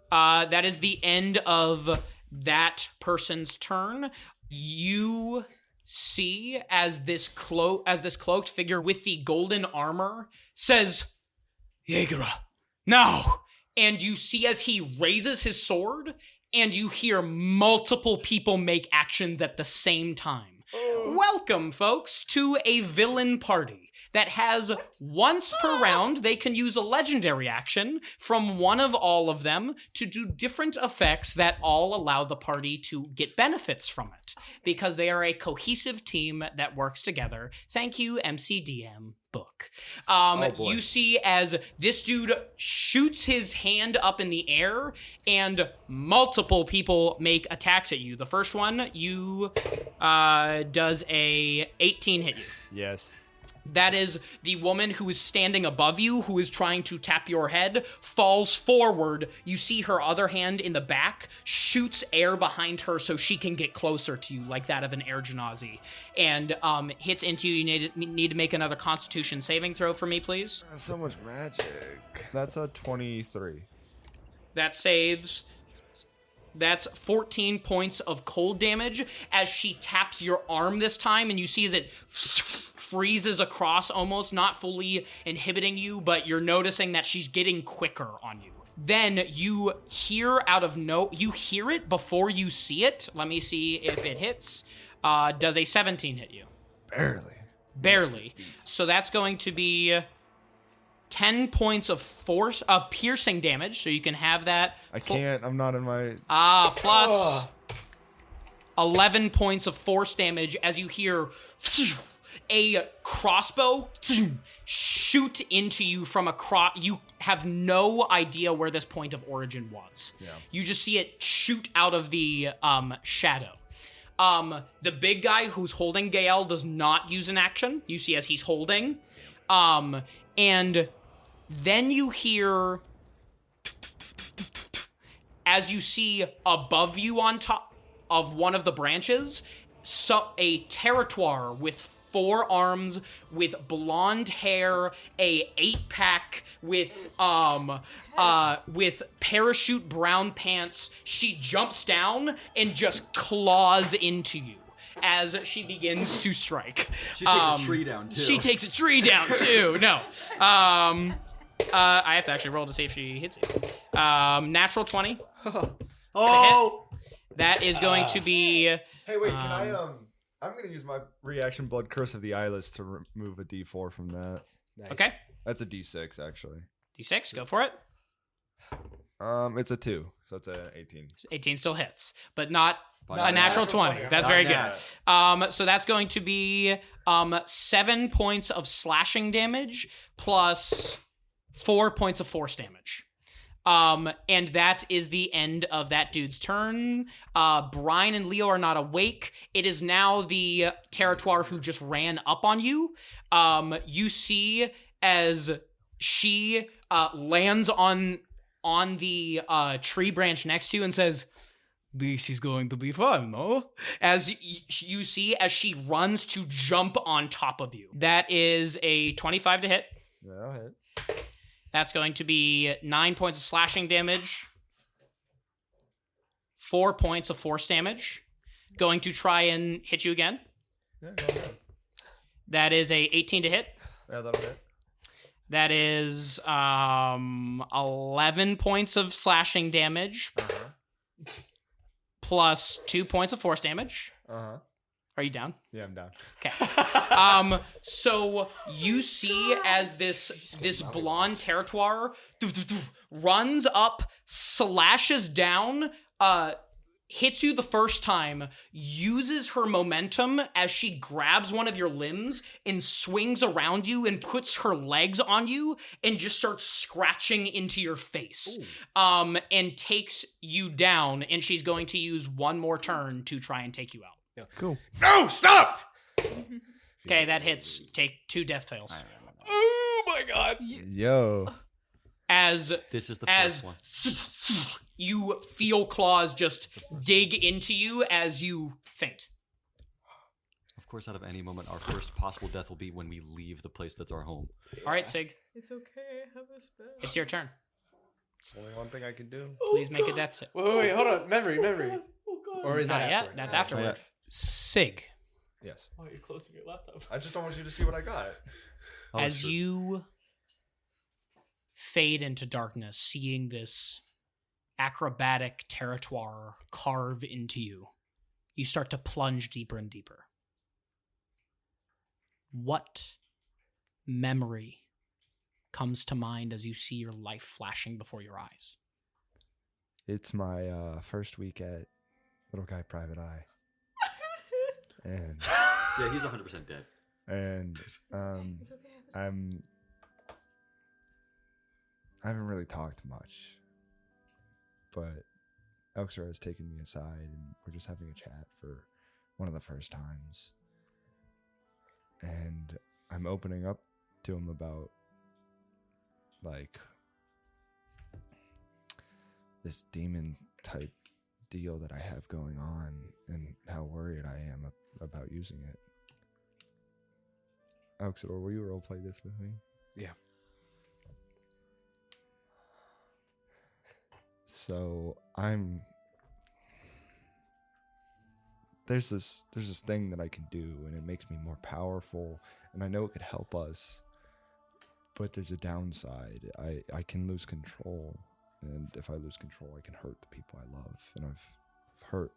Speaker 14: That is the end of that person's turn. You see as this cloaked figure with the golden armor says, "Jaeger, now!" And you see as he raises his sword, and you hear multiple people make actions at the same time. Welcome, folks, to a villain party that has once per round, they can use a legendary action from one of all of them to do different effects that all allow the party to get benefits from it, because they are a cohesive team that works together. Thank you, MCDM. book.
Speaker 12: Boy.
Speaker 14: You see as this dude shoots his hand up in the air and multiple people make attacks at you. The first one, does a 18 hit you?
Speaker 12: Yes.
Speaker 14: That is the woman who is standing above you, who is trying to tap your head, falls forward. You see her other hand in the back, shoots air behind her so she can get closer to you, like that of an air genasi, and hits into you. You need to make another Constitution saving throw for me, please.
Speaker 12: So much magic. That's a 23.
Speaker 14: That saves. That's 14 points of cold damage as she taps your arm this time, and you see as it freezes across, almost not fully inhibiting you, but you're noticing that she's getting quicker on you. Then you hear you hear it before you see it. Let me see if it hits. Does a 17 hit you? Barely. So that's going to be 10 points of piercing damage, so you can have that.
Speaker 12: I can't. I'm not in my...
Speaker 14: Plus 11 points of force damage as you hear a crossbow shoot into you from across. You have no idea where this point of origin was.
Speaker 12: Yeah.
Speaker 14: You just see it shoot out of the shadow. The big guy who's holding Gael does not use an action. You see as he's holding. And then you hear, as you see above you on top of one of the branches, a territoire with 4 arms, with blonde hair, a 8-pack with parachute brown pants. She jumps down and just claws into you as she begins to strike.
Speaker 11: She takes a tree down, too.
Speaker 14: She takes a tree down, too. No. I have to actually roll to see if she hits you. Natural 20.
Speaker 11: Oh!
Speaker 14: That is going to be...
Speaker 12: Hey, wait, can I, I'm going to use my reaction blood curse of the eyeless to remove a d4 from that.
Speaker 2: Nice.
Speaker 14: Okay.
Speaker 12: That's a d6, actually.
Speaker 14: D6, go for it.
Speaker 12: It's a 2, so it's a 18.
Speaker 14: 18 still hits, but not a natural 20. That's very good. So that's going to be 7 points of slashing damage plus 4 points of force damage. And that is the end of that dude's turn. Brian and Leo are not awake. It is now the territoire who just ran up on you. You see as she lands on the tree branch next to you and says, "This is going to be fun, no?" As you see as she runs to jump on top of you. That is a 25 to hit.
Speaker 12: Yeah, I'll hit.
Speaker 14: That's going to be 9 points of slashing damage, 4 points of force damage. Going to try and hit you again.
Speaker 12: Yeah, go ahead.
Speaker 14: That is a 18 to hit.
Speaker 12: Yeah, that'll hit.
Speaker 14: That is 11 points of slashing damage, plus 2 points of force damage. Are you down?
Speaker 12: Yeah, I'm down.
Speaker 14: Okay. So you see as this blonde territoire runs up, slashes down, hits you the first time, uses her momentum as she grabs one of your limbs and swings around you and puts her legs on you and just starts scratching into your face. And takes you down, and she's going to use one more turn to try and take you out.
Speaker 2: Yeah.
Speaker 12: Cool.
Speaker 2: No, stop!
Speaker 14: Okay, that hits. Take 2 death fails.
Speaker 2: Oh my god.
Speaker 12: Yo.
Speaker 14: As
Speaker 11: this is the first one.
Speaker 14: You feel claws just dig into you as you faint.
Speaker 11: Of course, out of any moment, our first possible death will be when we leave the place that's our home.
Speaker 14: All right, Sig.
Speaker 9: It's okay. Have a spell.
Speaker 14: It's your turn.
Speaker 12: It's only one thing I can do.
Speaker 14: Please make a death save.
Speaker 2: Wait, hold on. Memory. Or is
Speaker 14: Not
Speaker 2: that
Speaker 14: yet.
Speaker 2: afterward?
Speaker 14: That's afterward. Sig.
Speaker 12: Yes.
Speaker 13: Oh, you're closing your laptop.
Speaker 12: I just don't want you to see what I got.
Speaker 14: As you fade into darkness, seeing this acrobatic territoire carve into you, you start to plunge deeper and deeper. What memory comes to mind as you see your life flashing before your eyes?
Speaker 12: It's my first week at Little Guy Private Eye. And
Speaker 11: yeah, he's 100% dead.
Speaker 12: And I haven't really talked much, but Elxer has taken me aside and we're just having a chat for one of the first times. And I'm opening up to him about, like, this demon type deal that I have going on and how worried I am about using it. Elxer, will you roleplay this with me?
Speaker 2: Yeah.
Speaker 12: So there's this thing that I can do and it makes me more powerful and I know it could help us, but there's a downside. I can lose control, and if I lose control I can hurt the people I love, and I've hurt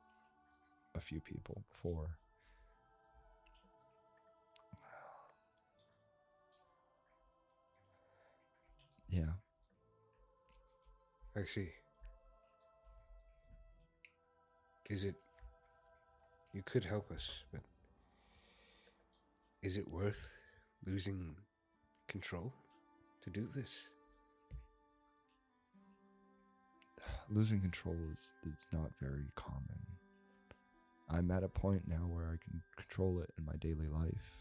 Speaker 12: a few people before. Yeah.
Speaker 2: I see. You could help us, but is it worth losing control to do this?
Speaker 12: Losing control is not very common. I'm at a point now where I can control it in my daily life.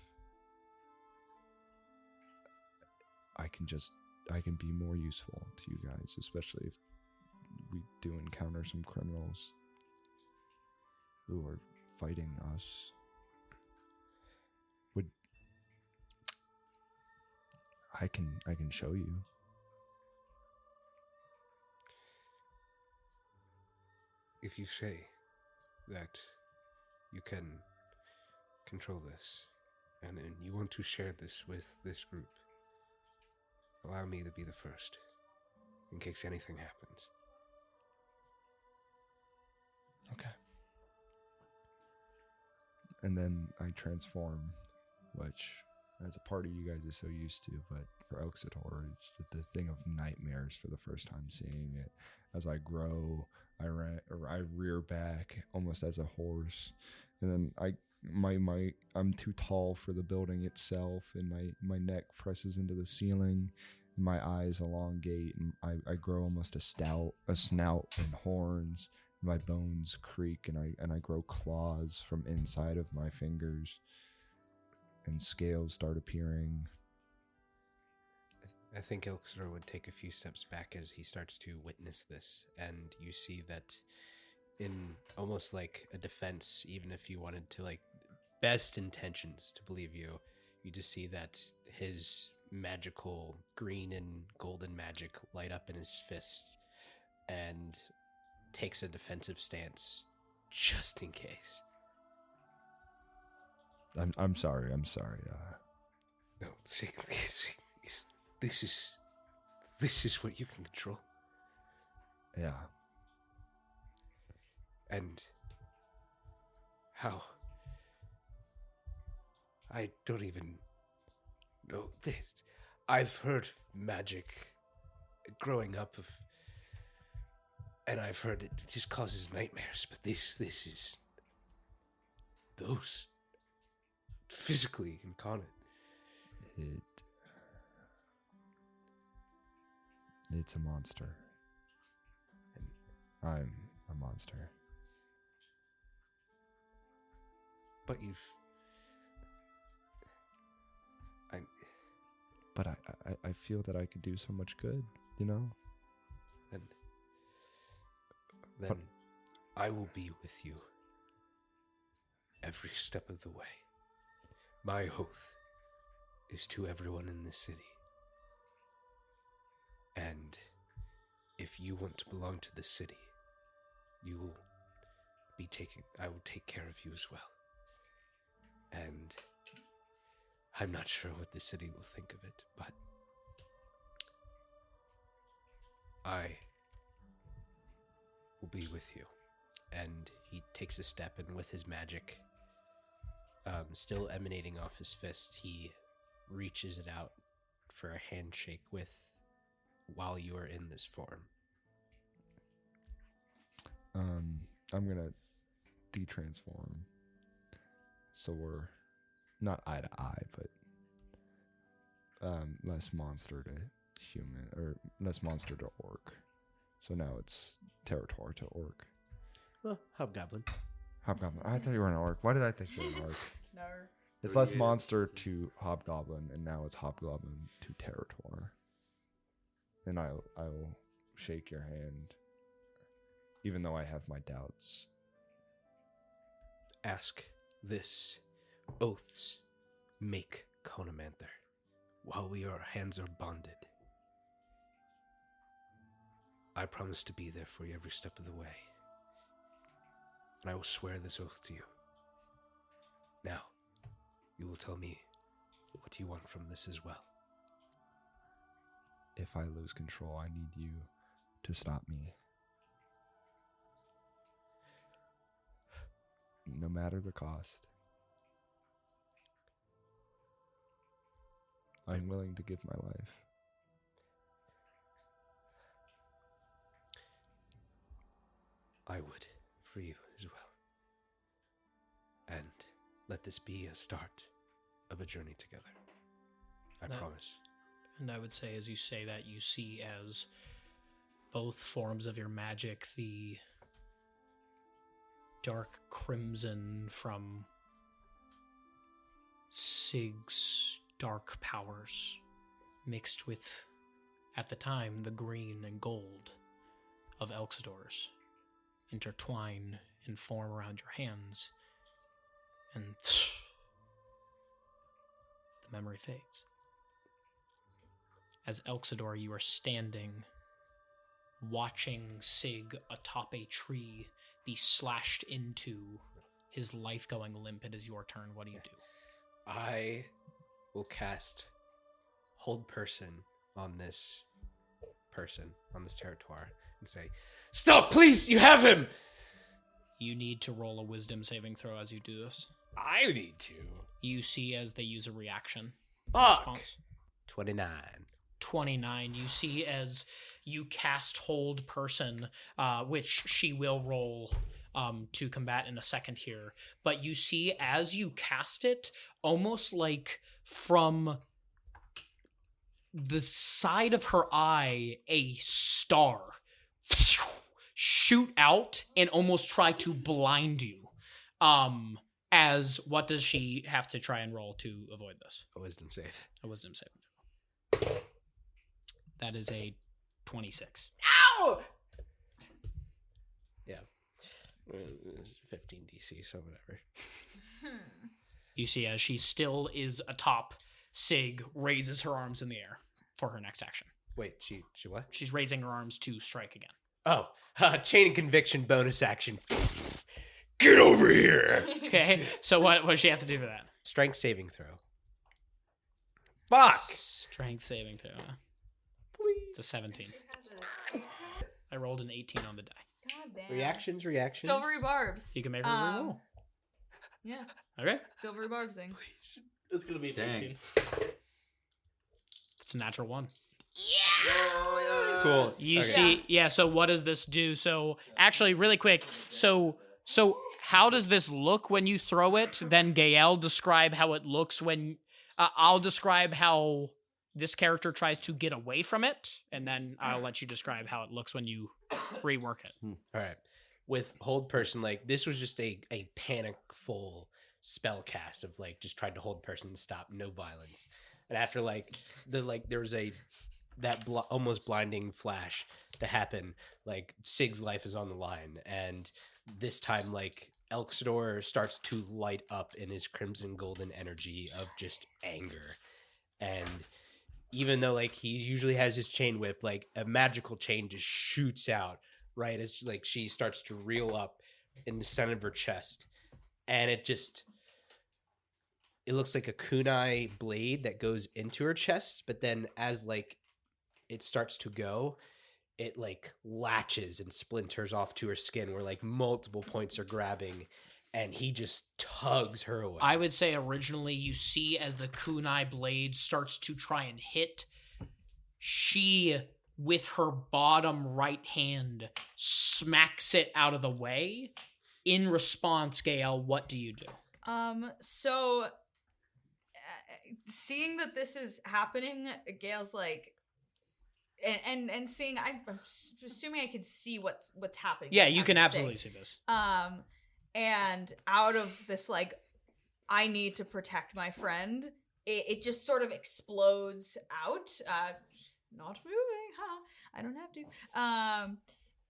Speaker 12: I can be more useful to you guys, especially if we do encounter some criminals who are fighting us. I can show you.
Speaker 2: If you say that you can control this, and you want to share this with this group, allow me to be the first, in case anything happens.
Speaker 12: Okay. And then I transform, which as a party you guys are so used to, but for Elxator, it's the thing of nightmares for the first time seeing it. As I grow, I rear back almost as a horse, and then I'm too tall for the building itself, and my neck presses into the ceiling, and my eyes elongate, and I grow almost a snout and horns. My bones creak, and I grow claws from inside of my fingers, and scales start appearing.
Speaker 2: I think Elxer would take a few steps back as he starts to witness this, and you see that in almost like a defense, even if you wanted to, like, best intentions to believe you, you just see that his magical green and golden magic light up in his fist and takes a defensive stance just in case.
Speaker 12: I'm sorry.
Speaker 2: No, see, this is what you can control.
Speaker 12: Yeah.
Speaker 2: And how? I don't even know this. I've heard magic growing up, and I've heard it just causes nightmares, but this is those physically incarnate.
Speaker 12: It's a monster. And I'm a monster.
Speaker 2: But
Speaker 12: But I feel that I could do so much good, you know?
Speaker 2: And then I will be with you every step of the way. My oath is to everyone in this city. And if you want to belong to the city, you will be taken. I will take care of you as well. And I'm not sure what the city will think of it, but I will be with you. And he takes a step, and with his magic still emanating off his fist, he reaches it out for a handshake while you are in this form.
Speaker 12: I'm gonna de-transform, so we're not eye to eye, but less monster to human, or less monster to orc. So now it's territoire to orc.
Speaker 2: Well, hobgoblin.
Speaker 12: Hobgoblin. I thought you were an orc. Why did I think you were an orc?
Speaker 9: No.
Speaker 12: It's less monster to hobgoblin, and now it's hobgoblin to territoire. And I will shake your hand, even though I have my doubts.
Speaker 2: Ask this. Oaths make Chronomanther while our hands are bonded. I promise to be there for you every step of the way. And I will swear this oath to you. Now, you will tell me what you want from this as well.
Speaker 12: If I lose control, I need you to stop me. No matter the cost. I'm willing to give my life.
Speaker 2: I would for you as well. And let this be a start of a journey together. I promise.
Speaker 14: And I would say, as you say that, you see as both forms of your magic, the dark crimson from Sig's dark powers mixed with, at the time, the green and gold of Elxidor's intertwine and form around your hands, and the memory fades. As Elxidor, you are standing, watching Sig atop a tree be slashed into, his life going limp. It is your turn. What do you do?
Speaker 2: I will cast Hold Person on this territoire, and say, "Stop, please! You have him!"
Speaker 14: You need to roll a wisdom saving throw as you do this.
Speaker 2: I need to.
Speaker 14: You see as they use a reaction.
Speaker 2: Fuck!
Speaker 14: Response.
Speaker 2: 29.
Speaker 14: You see as you cast Hold Person, which she will roll to combat in a second here. But you see as you cast it, almost like from the side of her eye, a star shoot out and almost try to blind you. As what does she have to try and roll to avoid this?
Speaker 2: A wisdom save.
Speaker 14: A wisdom save. That is a 26.
Speaker 2: Ow! Yeah. 15 DC, so whatever.
Speaker 14: You see as she still is atop, Sig raises her arms in the air for her next action.
Speaker 2: Wait, she what?
Speaker 14: She's raising her arms to strike again.
Speaker 2: Oh, chain and conviction bonus action. Get over here!
Speaker 14: Okay, so what does she have to do for that?
Speaker 2: Strength saving throw. Fuck!
Speaker 14: Strength saving throw. It's a 17. I rolled an 18 on the die.
Speaker 9: God damn.
Speaker 2: Reactions.
Speaker 9: Silvery barbs.
Speaker 14: You can make her reroll.
Speaker 9: Yeah.
Speaker 14: Okay.
Speaker 9: Silvery barbsing.
Speaker 13: Please. It's going to be an 18.
Speaker 14: It's a natural 1.
Speaker 9: Yeah!
Speaker 2: Cool.
Speaker 14: You see, yeah, so what does this do? So, actually, really quick, so how does this look when you throw it? Then Gael describe how it looks when... I'll describe how this character tries to get away from it, and then I'll let you describe how it looks when you rework it.
Speaker 2: All right. With Hold Person, like, this was just a panic-full spell cast of, like, just tried to hold person to stop, no violence. And after, there was almost blinding flash to happen, like, Sig's life is on the line, and this time, like, Elxidor starts to light up in his crimson golden energy of just anger. And even though, like, he usually has his chain whip, like, a magical chain just shoots out, right? As, like, she starts to reel up in the center of her chest. And it looks like a kunai blade that goes into her chest, but then as, like, it starts to go, it, like, latches and splinters off to her skin where, like, multiple points are grabbing, and he just tugs her away.
Speaker 14: I would say originally you see as the kunai blade starts to try and hit, she, with her bottom right hand, smacks it out of the way. In response, Gael, what do you do?
Speaker 9: So seeing that this is happening, Gale's like, and seeing, I'm assuming I can see what's happening.
Speaker 14: Yeah,
Speaker 9: what's
Speaker 14: you can
Speaker 9: happening
Speaker 14: absolutely see this.
Speaker 9: And out of this, like, I need to protect my friend, it just sort of explodes out. Not moving, huh? I don't have to.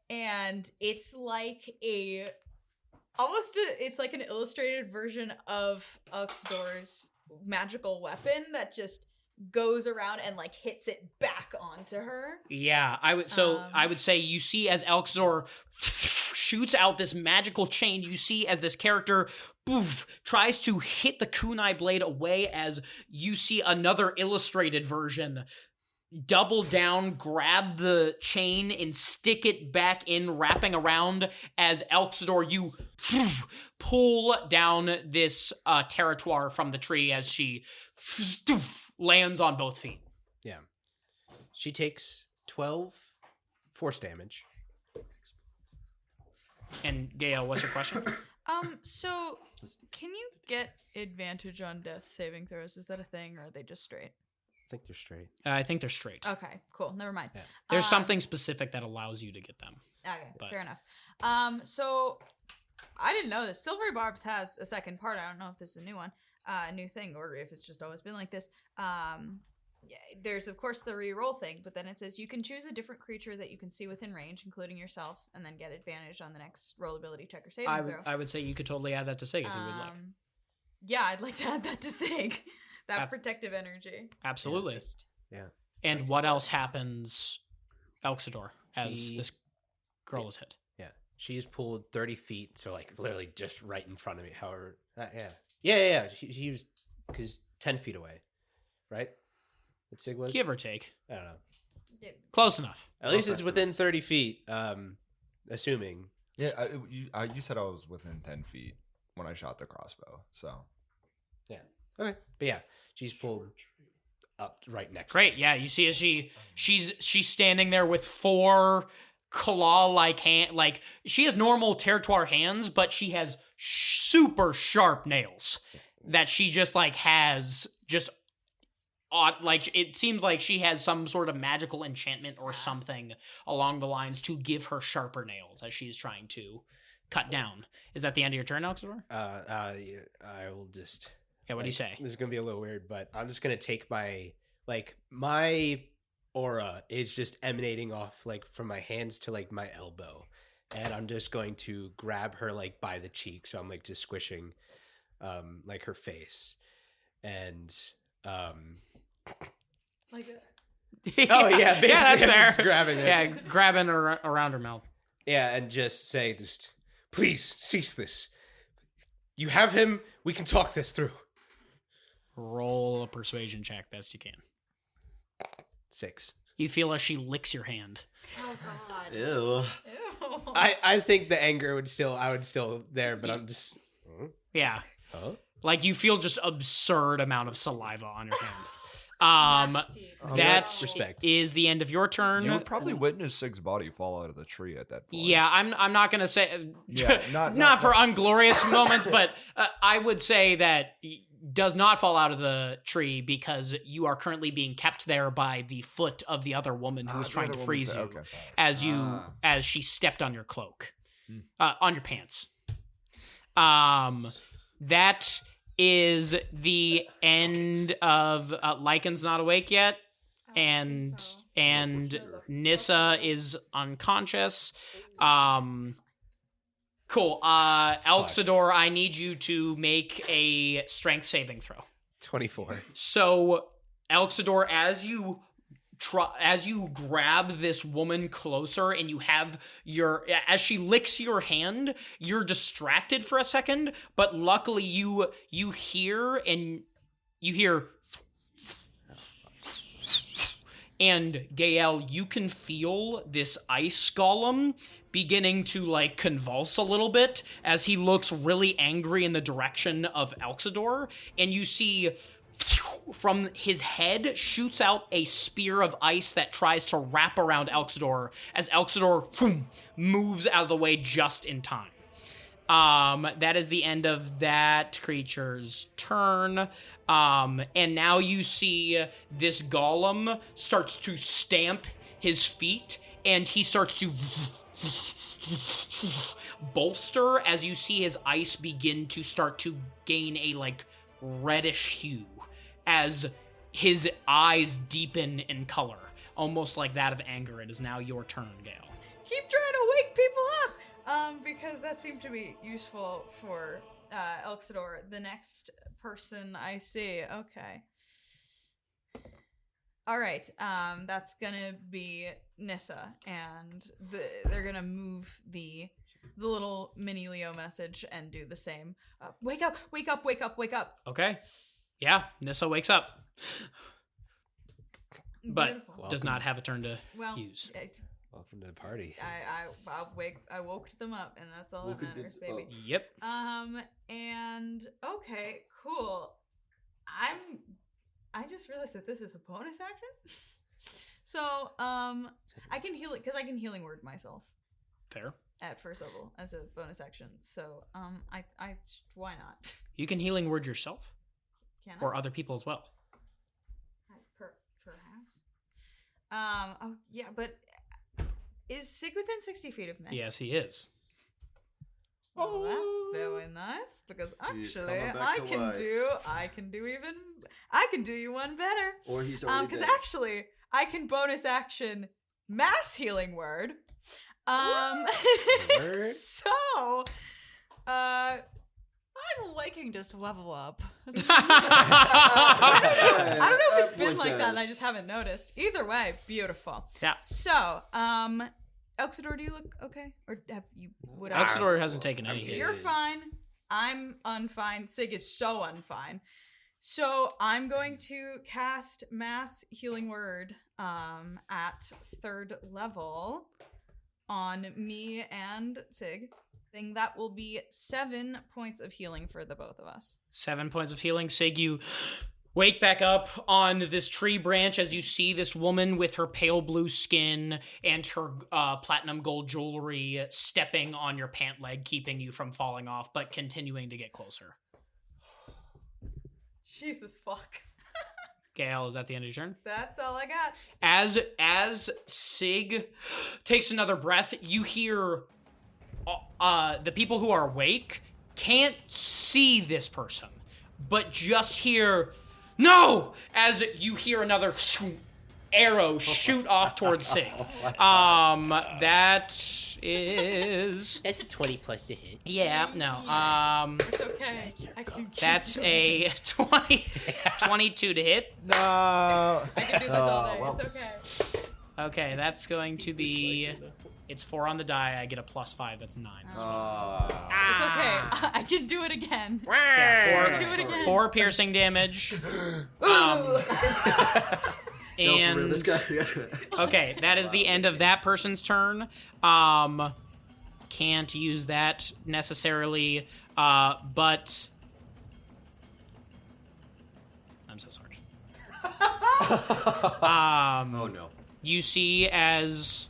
Speaker 9: And it's like it's like an illustrated version of Uxdor's magical weapon that just goes around and like hits it back onto her.
Speaker 14: Yeah, I would say you see as Elxor shoots out this magical chain, you see as this character tries to hit the kunai blade away, as you see another illustrated version double down, grab the chain, and stick it back in, wrapping around as Elxor, you pull down this territoire from the tree as she lands on both feet.
Speaker 2: Yeah. She takes 12 force damage.
Speaker 14: And Gale, what's your question?
Speaker 9: So can you get advantage on death saving throws? Is that a thing, or are they just straight?
Speaker 2: I think they're straight.
Speaker 14: I think they're straight.
Speaker 9: Okay, cool. Never mind.
Speaker 2: Yeah.
Speaker 14: There's something specific that allows you to get them.
Speaker 9: Okay, fair enough. So I didn't know this. Silvery Barbs has a second part. I don't know if this is a new one, a new thing, or if it's just always been like this. There's of course the re-roll thing, but then it says you can choose a different creature that you can see within range, including yourself, and then get advantage on the next roll ability check or saving throw.
Speaker 14: I would say you could totally add that to Sig if you would like.
Speaker 9: Yeah, I'd like to add that to Sig. That protective energy.
Speaker 14: Absolutely.
Speaker 2: Yeah.
Speaker 14: And what else happens, Elxidor, as this girl is hit?
Speaker 2: Yeah. She's pulled 30 feet, so like literally just right in front of me. However, yeah. He was, because 10 feet away, right? That Sig was?
Speaker 14: Give or take.
Speaker 2: I don't know.
Speaker 14: Close enough.
Speaker 2: At least it's within 30 feet, assuming.
Speaker 12: Yeah, you said I was within 10 feet when I shot the crossbow, so.
Speaker 2: Yeah. Okay. But yeah, she's pulled up right next
Speaker 14: Great.
Speaker 2: to
Speaker 14: Yeah, you see as she's standing there with 4 claw-like hand, like she has normal territoire hands, but she has super sharp nails that she just like has just odd, like it seems like she has some sort of magical enchantment or something along the lines to give her sharper nails as she's trying to cut down. Is that the end of your turn, Elxidor?
Speaker 2: I will just.
Speaker 14: Yeah, what do you say?
Speaker 2: This is gonna be a little weird, but I'm just gonna take my aura is just emanating off like from my hands to like my elbow, and I'm just going to grab her like by the cheek, so I'm like just squishing, like her face, and
Speaker 9: like that.
Speaker 2: Oh yeah, basically
Speaker 14: yeah, that's
Speaker 2: I'm
Speaker 14: fair.
Speaker 2: just grabbing it.
Speaker 14: Yeah, grabbing her around her mouth.
Speaker 2: Yeah, and just say, just please cease this. You have him. We can talk this through.
Speaker 14: Roll a persuasion check best you can.
Speaker 2: 6.
Speaker 14: You feel as she licks your hand.
Speaker 9: Oh god.
Speaker 11: Ew.
Speaker 2: I think the anger I would still there, but I'm just.
Speaker 14: Yeah.
Speaker 2: Huh?
Speaker 14: Like you feel just absurd amount of saliva on your hand. That
Speaker 2: respect.
Speaker 14: is the end of your turn.
Speaker 12: You would probably witness Sig's body fall out of the tree at that point.
Speaker 14: Yeah, I'm not gonna say
Speaker 12: Yeah,
Speaker 14: not for unglorious moments, but I would say that does not fall out of the tree because you are currently being kept there by the foot of the other woman who is trying to freeze you as she stepped on your cloak, on your pants. That is the end of Lycan's not awake yet, and Nissa is unconscious. Cool. Elxidor, I need you to make a strength saving throw.
Speaker 2: 24.
Speaker 14: So, Elxidor, as you grab this woman closer and you have as she licks your hand, you're distracted for a second, but luckily you hear and Gael, you can feel this ice golem beginning to like convulse a little bit as he looks really angry in the direction of Elxidor, and you see from his head shoots out a spear of ice that tries to wrap around Elxidor as Elxidor moves out of the way just in time. That is the end of that creature's turn. And now you see this golem starts to stamp his feet, and he starts to bolster as you see his ice begin to start to gain a like reddish hue as his eyes deepen in color, almost like that of anger. It is now your turn, Gale.
Speaker 9: Keep trying to wake people up, because that seemed to be useful for Elxidor, the next person I see. Okay. All right, that's gonna be Nissa, and they're gonna move the little mini Leo message and do the same. Wake up, wake up, wake up, wake up.
Speaker 14: Okay. Yeah, Nissa wakes up. But
Speaker 9: Beautiful.
Speaker 14: does not have a turn to
Speaker 9: Well,
Speaker 14: use.
Speaker 2: Welcome to the party.
Speaker 9: I woke them up, and that's all that matters, baby.
Speaker 14: Yep.
Speaker 9: And okay, cool. I just realized that this is a bonus action. So, I can heal it because I can healing word myself
Speaker 14: Fair.
Speaker 9: at first level as a bonus action. So, I why not?
Speaker 14: You can healing word yourself.
Speaker 9: Can
Speaker 14: Or
Speaker 9: I?
Speaker 14: other people as well.
Speaker 9: Perhaps. Oh yeah, but is Sig within 60 feet of me?
Speaker 14: Yes, he is.
Speaker 9: Oh, that's very nice because actually I can do you one better.
Speaker 11: Or he's already
Speaker 9: because
Speaker 11: dead.
Speaker 9: actually I can bonus action mass healing word. So,
Speaker 15: I'm liking this level up.
Speaker 9: I don't know if it's been like that and I just haven't noticed. Either way, beautiful.
Speaker 14: Yeah.
Speaker 9: So, Elxidor, do you look okay? Or have you...
Speaker 14: Elxidor hasn't taken any hit.
Speaker 9: You're fine. I'm unfine. Sig is so unfine. So, I'm going to cast Mass Healing Word at 3rd level on me and Sig. That will be 7 points of healing for the both of us.
Speaker 14: 7 points of healing. Sig, you wake back up on this tree branch as you see this woman with her pale blue skin and her platinum gold jewelry stepping on your pant leg, keeping you from falling off, but continuing to get closer.
Speaker 9: Jesus fuck.
Speaker 14: Gale, is that the end of your turn?
Speaker 9: That's all I got.
Speaker 14: As Sig takes another breath, you hear the people who are awake can't see this person, but just hear "No!" as you hear another arrow shoot off towards Sig. That is...
Speaker 16: That's a 20 plus to hit.
Speaker 14: Yeah, no.
Speaker 9: It's okay. I can
Speaker 14: That's a 22 to hit.
Speaker 12: No.
Speaker 9: I can do this all day. It's okay.
Speaker 14: Okay, that's going to be... It's 4 on the die. I get a +5. That's 9.
Speaker 9: It's okay. I can do it again.
Speaker 14: Yeah,
Speaker 9: do it again.
Speaker 14: 4 piercing damage. And
Speaker 11: No, for real, this guy.
Speaker 14: okay, that is the end of that person's turn. Can't use that necessarily, but I'm so sorry.
Speaker 11: Oh no.
Speaker 14: You see as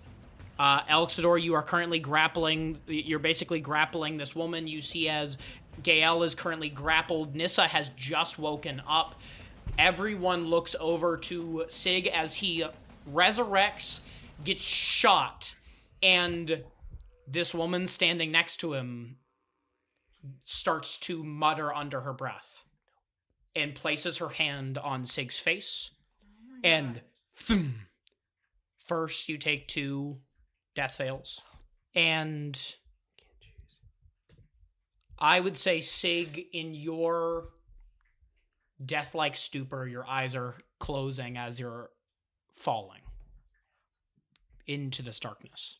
Speaker 14: Elxidor, you are currently grappling. You're basically grappling this woman. You see as Gael is currently grappled. Nissa has just woken up. Everyone looks over to Sig as he resurrects, gets shot, and this woman standing next to him starts to mutter under her breath and places her hand on Sig's face. And first you take 2 death fails. And I would say, Sig, in your death-like stupor, your eyes are closing as you're falling into this darkness.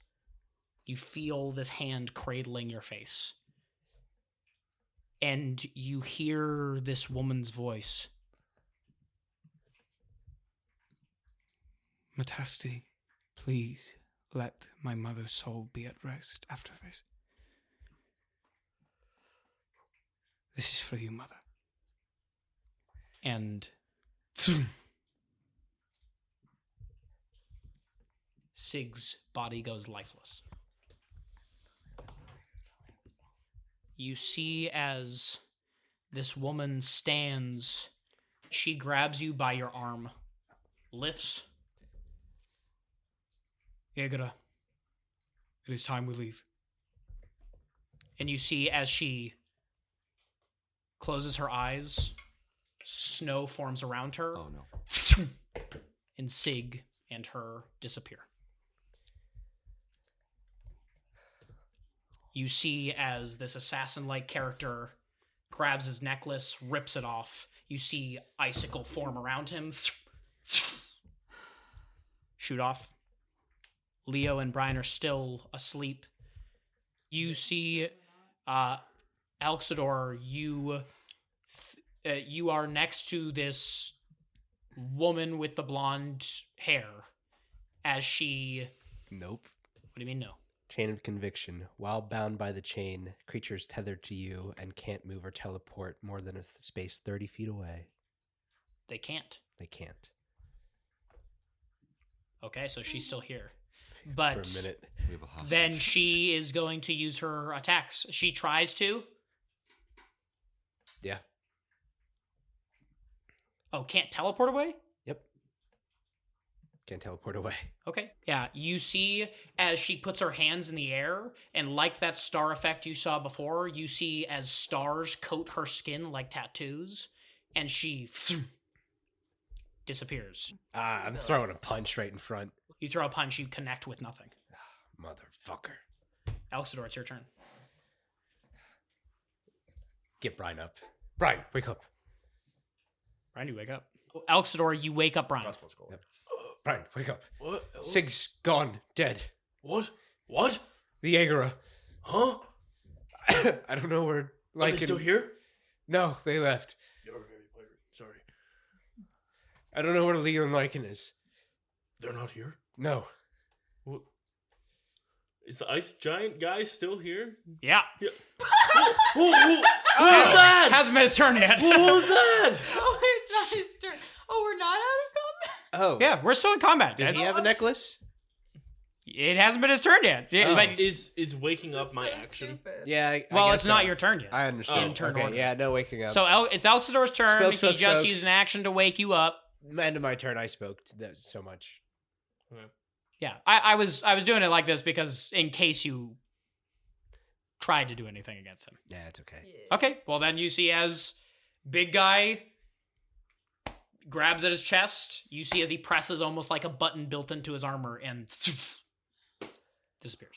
Speaker 14: You feel this hand cradling your face. And you hear this woman's voice.
Speaker 5: Matasti, please let my mother's soul be at rest after this. This is for you, mother.
Speaker 14: And Sig's body goes lifeless. you see as this woman stands, she grabs you by your arm, lifts. Yegara, it is time we leave. And you see as she closes her eyes, snow forms around her.
Speaker 11: Oh no.
Speaker 14: And Sig and her disappear. You see as this assassin-like character grabs his necklace, rips it off. You see icicle form around him. Shoot off. Leo and Brian are still asleep. You see Alxidor, you are next to this woman with the blonde hair as she...
Speaker 2: Nope.
Speaker 14: What do you mean no?
Speaker 2: Chain of conviction. While bound by the chain, creatures tethered to you and can't move or teleport more than a space 30 feet away.
Speaker 14: They can't.
Speaker 2: They can't.
Speaker 14: Okay, so she's still here. But
Speaker 2: for a minute.
Speaker 11: We have a hostage.
Speaker 14: Then she is going to use her attacks. She tries to.
Speaker 2: Yeah.
Speaker 14: Oh, can't teleport away?
Speaker 2: Yep. Can't teleport away.
Speaker 14: Okay. Yeah, you see as she puts her hands in the air, and like that star effect you saw before, you see as stars coat her skin like tattoos, and she disappears.
Speaker 2: I'm throwing a punch right in front.
Speaker 14: You throw a punch, you connect with nothing.
Speaker 2: Motherfucker.
Speaker 14: Alxidor, it's your turn.
Speaker 2: Get Brian up. Brian, wake up.
Speaker 14: Brian, you wake up. Alxidor, you wake up Brian.
Speaker 2: Yep. Brian, wake up.
Speaker 13: What?
Speaker 2: Sig's gone. Dead.
Speaker 13: What? What?
Speaker 2: The Agora.
Speaker 13: Huh?
Speaker 2: I don't know where...
Speaker 13: Are
Speaker 2: Like
Speaker 13: they still here?
Speaker 2: No, they left.
Speaker 13: You're a heavy player. Sorry.
Speaker 2: I don't know where Leo and Lycan is.
Speaker 13: They're not here?
Speaker 2: No.
Speaker 13: What? Is the ice giant guy still here?
Speaker 14: Yeah.
Speaker 13: Who was that?
Speaker 14: Hasn't been his turn yet.
Speaker 13: Who was that?
Speaker 9: Oh, it's not his turn. Oh, we're not out of combat?
Speaker 2: Oh.
Speaker 14: Yeah, we're still in combat.
Speaker 2: Does he have a necklace?
Speaker 14: It hasn't been his turn yet. But
Speaker 13: Is waking up my action?
Speaker 2: Yeah. I
Speaker 14: well,
Speaker 2: guess
Speaker 14: it's not
Speaker 2: so.
Speaker 14: your turn yet.
Speaker 2: I understand.
Speaker 14: In turn
Speaker 2: okay,
Speaker 14: order.
Speaker 2: yeah, no waking up.
Speaker 14: So it's Alxidor's turn.
Speaker 2: Spoke,
Speaker 14: he
Speaker 2: spoke,
Speaker 14: just
Speaker 2: spoke.
Speaker 14: used an action to wake you up.
Speaker 2: End of my turn, I spoke to that so much.
Speaker 14: Yeah, I was doing it like this because in case you tried to do anything against him.
Speaker 2: Yeah, it's okay.
Speaker 14: Okay, well then you see as big guy grabs at his chest, you see as he presses almost like a button built into his armor and disappears.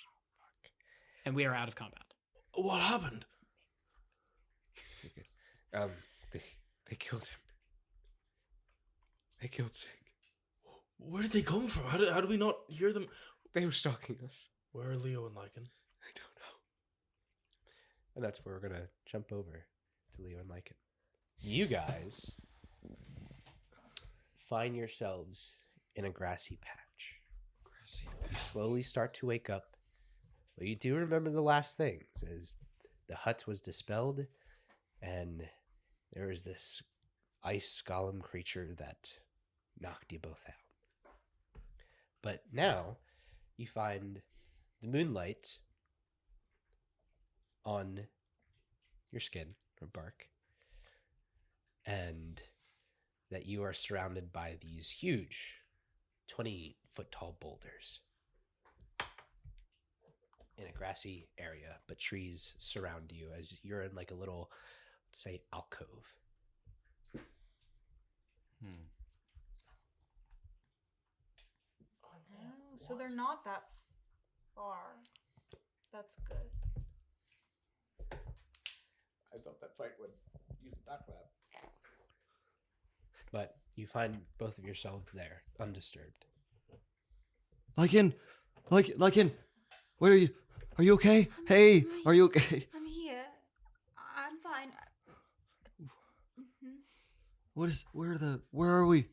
Speaker 14: And we are out of combat.
Speaker 13: What happened?
Speaker 2: They killed him. They killed Sig.
Speaker 13: Where did they come from? How do we not hear them?
Speaker 2: They were stalking us.
Speaker 13: Where are Leo and Lycan?
Speaker 2: I don't know. And that's where we're gonna jump over to Leo and Lycan. You guys find yourselves in a grassy patch. You slowly start to wake up. But you do remember the last things, is the hut was dispelled, and there was this ice golem creature that knocked you both out. But now you find the moonlight on your skin or bark, and that you are surrounded by these huge 20-foot tall boulders in a grassy area, but trees surround you as you're in like a little, let's say, alcove.
Speaker 9: Oh, so they're not that far. That's good.
Speaker 2: I thought that fight would use the back lab. But you find both of yourselves there, undisturbed.
Speaker 11: Lycan, where are you? Are you okay? Hey, are you okay?
Speaker 8: I'm here. I'm fine.
Speaker 11: Where are we?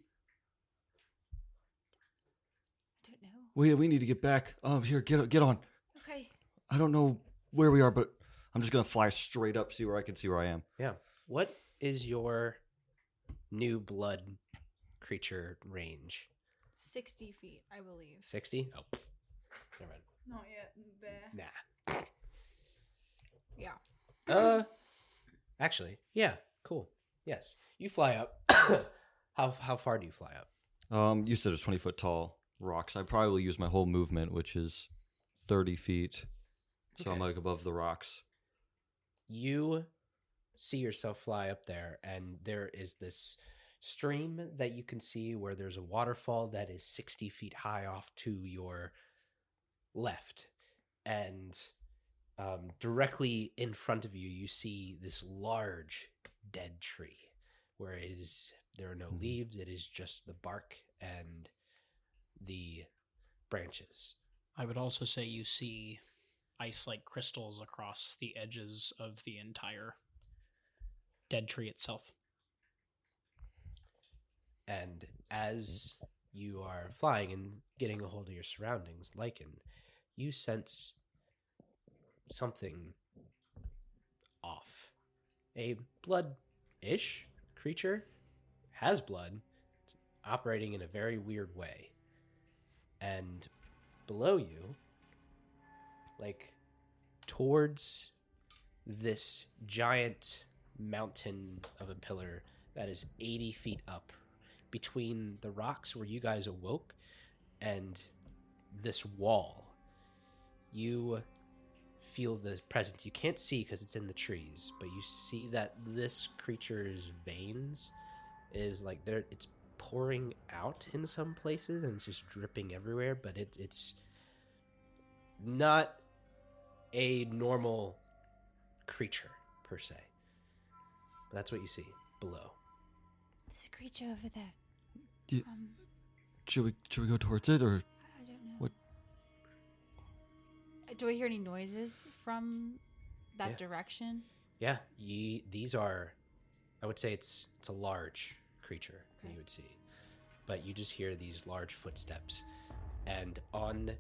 Speaker 8: Don't know.
Speaker 11: We need to get back. Here, get on.
Speaker 8: Okay.
Speaker 11: I don't know where we are, but I'm just gonna fly straight up, see where I can see where I am.
Speaker 2: Yeah. What is your new blood creature range?
Speaker 9: 60 feet, I believe.
Speaker 2: 60? Oh. Never mind.
Speaker 9: Not yet. There.
Speaker 2: Nah.
Speaker 9: Yeah.
Speaker 2: Actually, yeah, cool. Yes, you fly up. How far do you fly up?
Speaker 11: You said it's 20-foot tall rocks. I probably use my whole movement, which is 30 feet. So I'm
Speaker 2: Okay.
Speaker 11: like above the rocks.
Speaker 2: You see yourself fly up there, and there is this stream that you can see where there's a waterfall that is 60 feet high off to your left. And directly in front of you, you see this large dead tree where there are no leaves. It is just the bark and the branches.
Speaker 14: I would also say you see ice-like crystals across the edges of the entire dead tree itself.
Speaker 2: And as you are flying and getting a hold of your surroundings, Lycan, you sense something off. A blood-ish creature has blood. It's operating in a very weird way. And below you, like towards this giant mountain of a pillar that is 80 feet up between the rocks where you guys awoke and this wall, you feel the presence. You can't see because it's in the trees, but you see that this creature's veins is like it's pouring out in some places and it's just dripping everywhere, but it's not a normal creature per se. But that's what you see below.
Speaker 8: There's a creature over there.
Speaker 11: Should we go towards it, or
Speaker 8: I don't know.
Speaker 11: what?
Speaker 8: Do I hear any noises from that direction?
Speaker 2: Yeah, these are, I would say it's a large creature that you would see, but you just hear these large footsteps, and on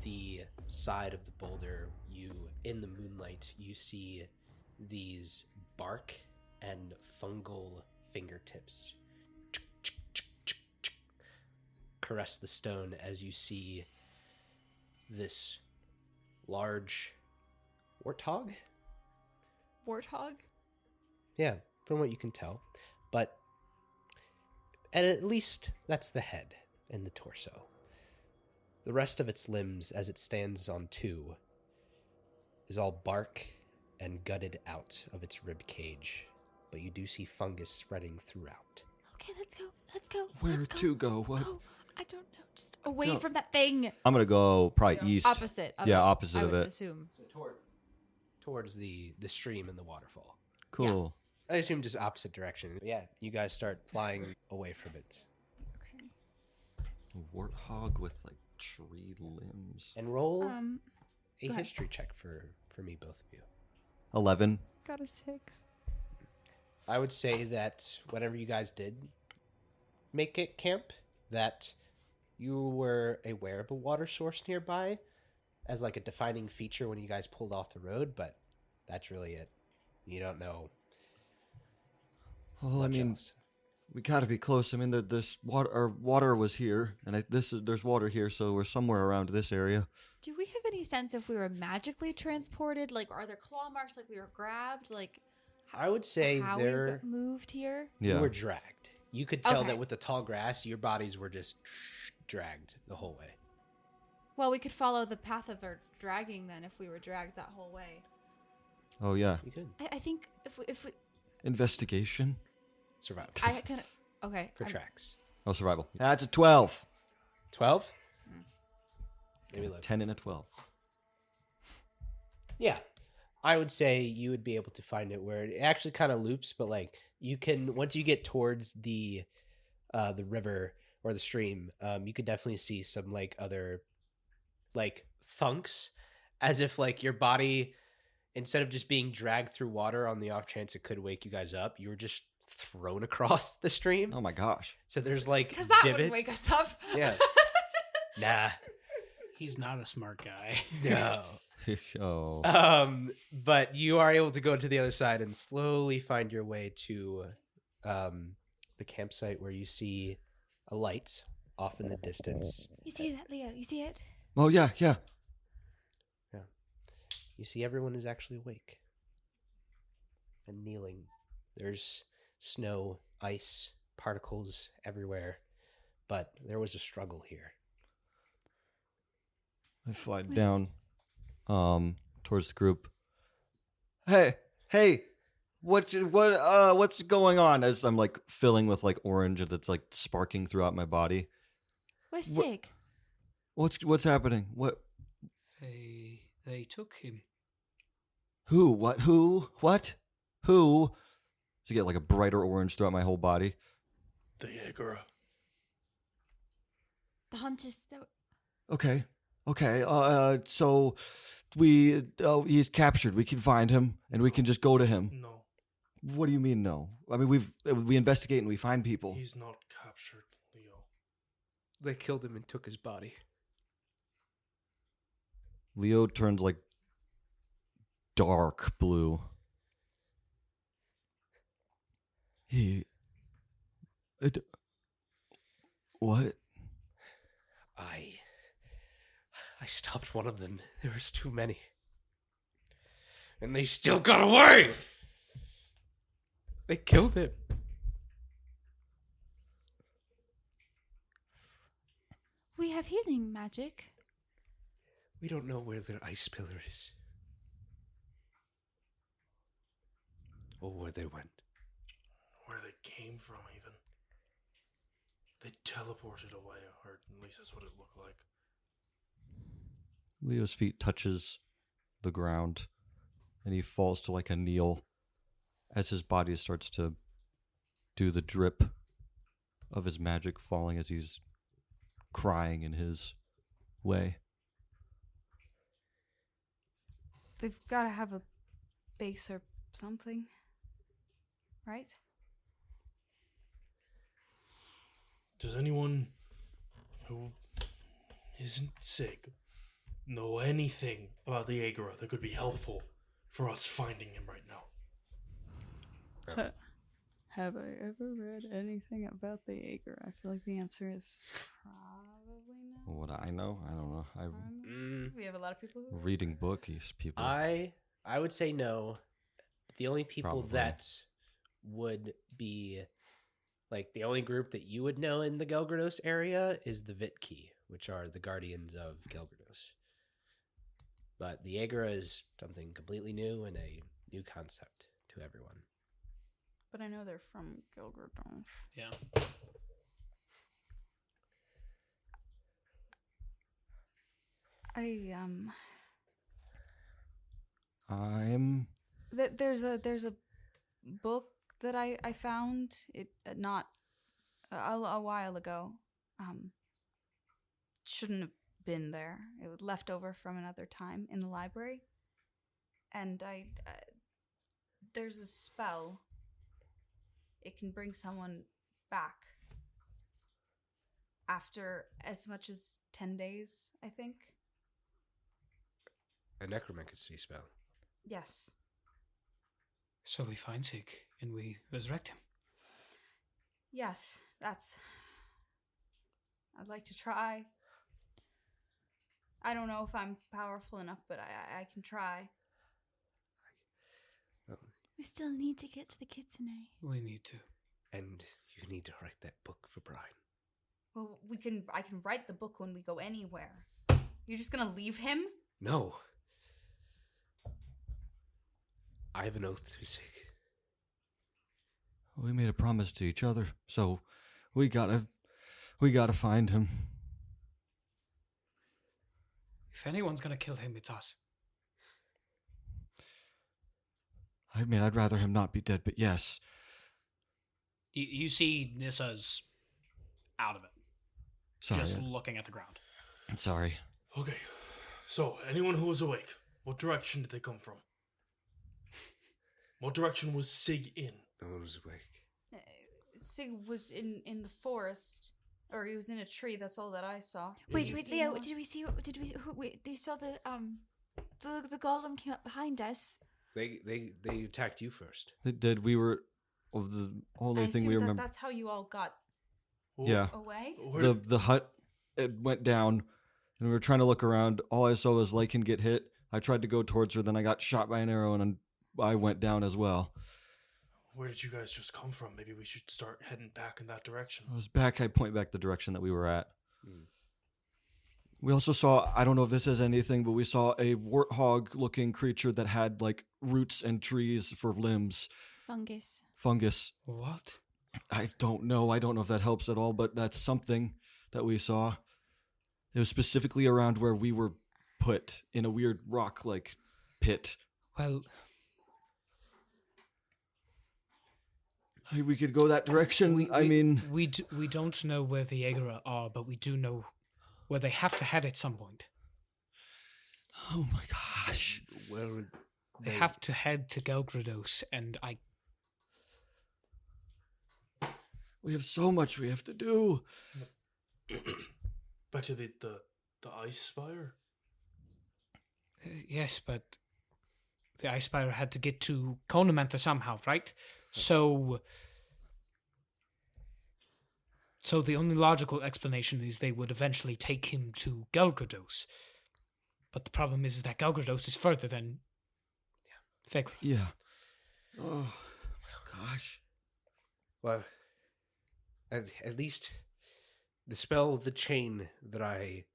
Speaker 2: the side of the boulder, in the moonlight, you see these bark and fungal fingertips caress the stone as you see this large warthog.
Speaker 9: Warthog?
Speaker 2: Yeah, from what you can tell. But at least that's the head and the torso. The rest of its limbs, as it stands on two, is all bark and gutted out of its rib cage. But you do see fungus spreading throughout.
Speaker 8: Okay, let's go. Let's go.
Speaker 11: Where
Speaker 8: let's go.
Speaker 11: to go? What?
Speaker 8: Go. I don't know. Just away
Speaker 11: Go.
Speaker 8: from that thing.
Speaker 11: I'm gonna go probably east.
Speaker 8: Opposite. Of
Speaker 11: yeah,
Speaker 8: it,
Speaker 11: opposite
Speaker 8: I
Speaker 11: of
Speaker 8: would
Speaker 11: it.
Speaker 8: assume.
Speaker 2: So towards the stream and the waterfall.
Speaker 11: Cool.
Speaker 2: I assume just opposite direction. But yeah, you guys start flying away from it.
Speaker 11: A warthog with like tree limbs.
Speaker 2: And roll a
Speaker 8: go ahead.
Speaker 2: history check for me, both of you.
Speaker 11: 11.
Speaker 9: Got a 6.
Speaker 2: I would say that whenever you guys did make it camp, that you were aware of a water source nearby as like a defining feature when you guys pulled off the road, but that's really it. You don't know.
Speaker 11: Well, I mean, we gotta be close. I mean, this water was here, and there's water here, so we're somewhere around this area.
Speaker 8: Do we have any sense if we were magically transported? Like, are there claw marks? Like we were grabbed? Like,
Speaker 2: I would say
Speaker 8: how we got moved here?
Speaker 2: You were dragged. You could tell
Speaker 8: Okay.
Speaker 2: that with the tall grass, your bodies were just dragged the whole way.
Speaker 8: Well, we could follow the path of our dragging then if we were dragged that whole way.
Speaker 11: Oh yeah.
Speaker 2: You could.
Speaker 8: I think if we
Speaker 11: Investigation.
Speaker 2: Survival.
Speaker 8: I kind of okay
Speaker 2: For
Speaker 8: I'm-
Speaker 2: tracks.
Speaker 11: Oh, survival. That's a 12.
Speaker 2: 12? Maybe
Speaker 11: 10 and a 12.
Speaker 2: Yeah. I would say you would be able to find it where it actually kind of loops, but like you can, once you get towards the river or the stream, you could definitely see some like other like thunks, as if like your body, instead of just being dragged through water on the off chance it could wake you guys up, you were just thrown across the stream.
Speaker 11: Oh my gosh.
Speaker 2: So there's like
Speaker 8: because that
Speaker 2: divots.
Speaker 8: wouldn't wake us up.
Speaker 2: Yeah. Nah.
Speaker 14: He's not a smart guy.
Speaker 2: No.
Speaker 11: Oh.
Speaker 2: But you are able to go to the other side and slowly find your way to the campsite where you see a light off in the distance.
Speaker 8: You see that, Leo? You see it?
Speaker 11: Oh yeah.
Speaker 2: You see everyone is actually awake. and kneeling. There's snow, ice, particles everywhere, but there was a struggle here.
Speaker 11: I fly down towards the group. Hey, what's going on? As I'm like filling with like orange that's like sparking throughout my body.
Speaker 8: Where's Sig?
Speaker 11: What's happening? What?
Speaker 14: They took him.
Speaker 11: Who? What? Who? What? Who? To get like a brighter orange throughout my whole body.
Speaker 13: The Jaeger.
Speaker 8: The hunters.
Speaker 11: Okay. So he's captured. We can find him and we can just go to him.
Speaker 13: No.
Speaker 11: What do you mean no? I mean we investigate and we find people.
Speaker 13: He's not captured, Leo.
Speaker 2: They killed him and took his body.
Speaker 11: Leo turns like dark blue. What?
Speaker 2: I stopped one of them. There was too many. And they still got away! They killed him.
Speaker 8: We have healing magic.
Speaker 2: We don't know where their ice pillar is. Or where they went.
Speaker 13: Where they came from, even. They teleported away, or at least that's what it looked like.
Speaker 11: Leo's feet touches the ground, and he falls to like a kneel as his body starts to do the drip of his magic falling as he's crying in his way.
Speaker 9: They've got to have a base or something, right?
Speaker 13: Does anyone who isn't sick know anything about the Jaeger that could be helpful for us finding him right now?
Speaker 9: Have I ever read anything about the Jaeger? I feel like the answer is probably no.
Speaker 11: What I know? I don't know.
Speaker 9: We have a lot of people who
Speaker 11: Reading bookies, people.
Speaker 2: I would say no. The only people
Speaker 11: Probably.
Speaker 2: that would be like the only group that you would know in the Gelgrados area is the Vitki, which are the guardians of Gelgrados. But the Jaeger is something completely new and a new concept to everyone.
Speaker 9: But I know they're from Gilgardon.
Speaker 14: Yeah.
Speaker 9: There's a book that I found it not a while ago. Shouldn't have been there. It was left over from another time in the library, and there's a spell. It can bring someone back after as much as 10 days, I think.
Speaker 2: A necromancy spell.
Speaker 9: Yes.
Speaker 14: So we find Sig and we resurrect him.
Speaker 9: Yes, I'd like to try. I don't know if I'm powerful enough, but I can try.
Speaker 8: We still need to get to the kitsune.
Speaker 14: We need to.
Speaker 2: And you need to write that book for Brian.
Speaker 9: Well, I can write the book when we go anywhere. You're just gonna leave him?
Speaker 2: No. I have an oath to Sig.
Speaker 11: We made a promise to each other, so we gotta find him.
Speaker 14: If anyone's gonna kill him, it's us.
Speaker 11: I mean, I'd rather him not be dead, but yes.
Speaker 14: You see Nissa's out of it.
Speaker 11: Sorry.
Speaker 14: Just looking at the ground.
Speaker 11: I'm sorry.
Speaker 13: Okay, so anyone who was awake, what direction did they come from? What direction was Sig in?
Speaker 2: No one was awake.
Speaker 9: Sig was in the forest, or he was in a tree. That's all that I saw.
Speaker 8: Wait, Leo. They saw the golem came up behind us.
Speaker 2: They attacked you first.
Speaker 11: They did. We were the only thing we remember.
Speaker 9: That's how you all got
Speaker 11: Yeah.
Speaker 9: away.
Speaker 11: The hut, it went down, and we were trying to look around. All I saw was Lycan get hit. I tried to go towards her, then I got shot by an arrow, and I went down as well.
Speaker 13: Where did you guys just come from? Maybe we should start heading back in that direction.
Speaker 11: I was back. I point back the direction that we were at. We also saw, I don't know if this is anything, but we saw a warthog-looking creature that had, like, roots and trees for limbs. Fungus.
Speaker 14: What?
Speaker 11: I don't know. I don't know if that helps at all, but that's something that we saw. It was specifically around where we were put, in a weird rock-like pit.
Speaker 14: Well,
Speaker 11: we could go that direction.
Speaker 14: We don't know where the Agra are, but we do know where they have to head at some point.
Speaker 11: Oh my gosh.
Speaker 2: Where
Speaker 14: they have to head to Gelgrados, and
Speaker 11: we have so much we have to do.
Speaker 13: Back to the Ice Spire?
Speaker 14: Yes, but the Ice Spire had to get to Chronomancer somehow, right? So the only logical explanation is they would eventually take him to Gelgrados. But the problem is that Gelgrados is further than Fegra.
Speaker 11: Yeah. Oh, gosh.
Speaker 2: Well, at least the spell of the chain that I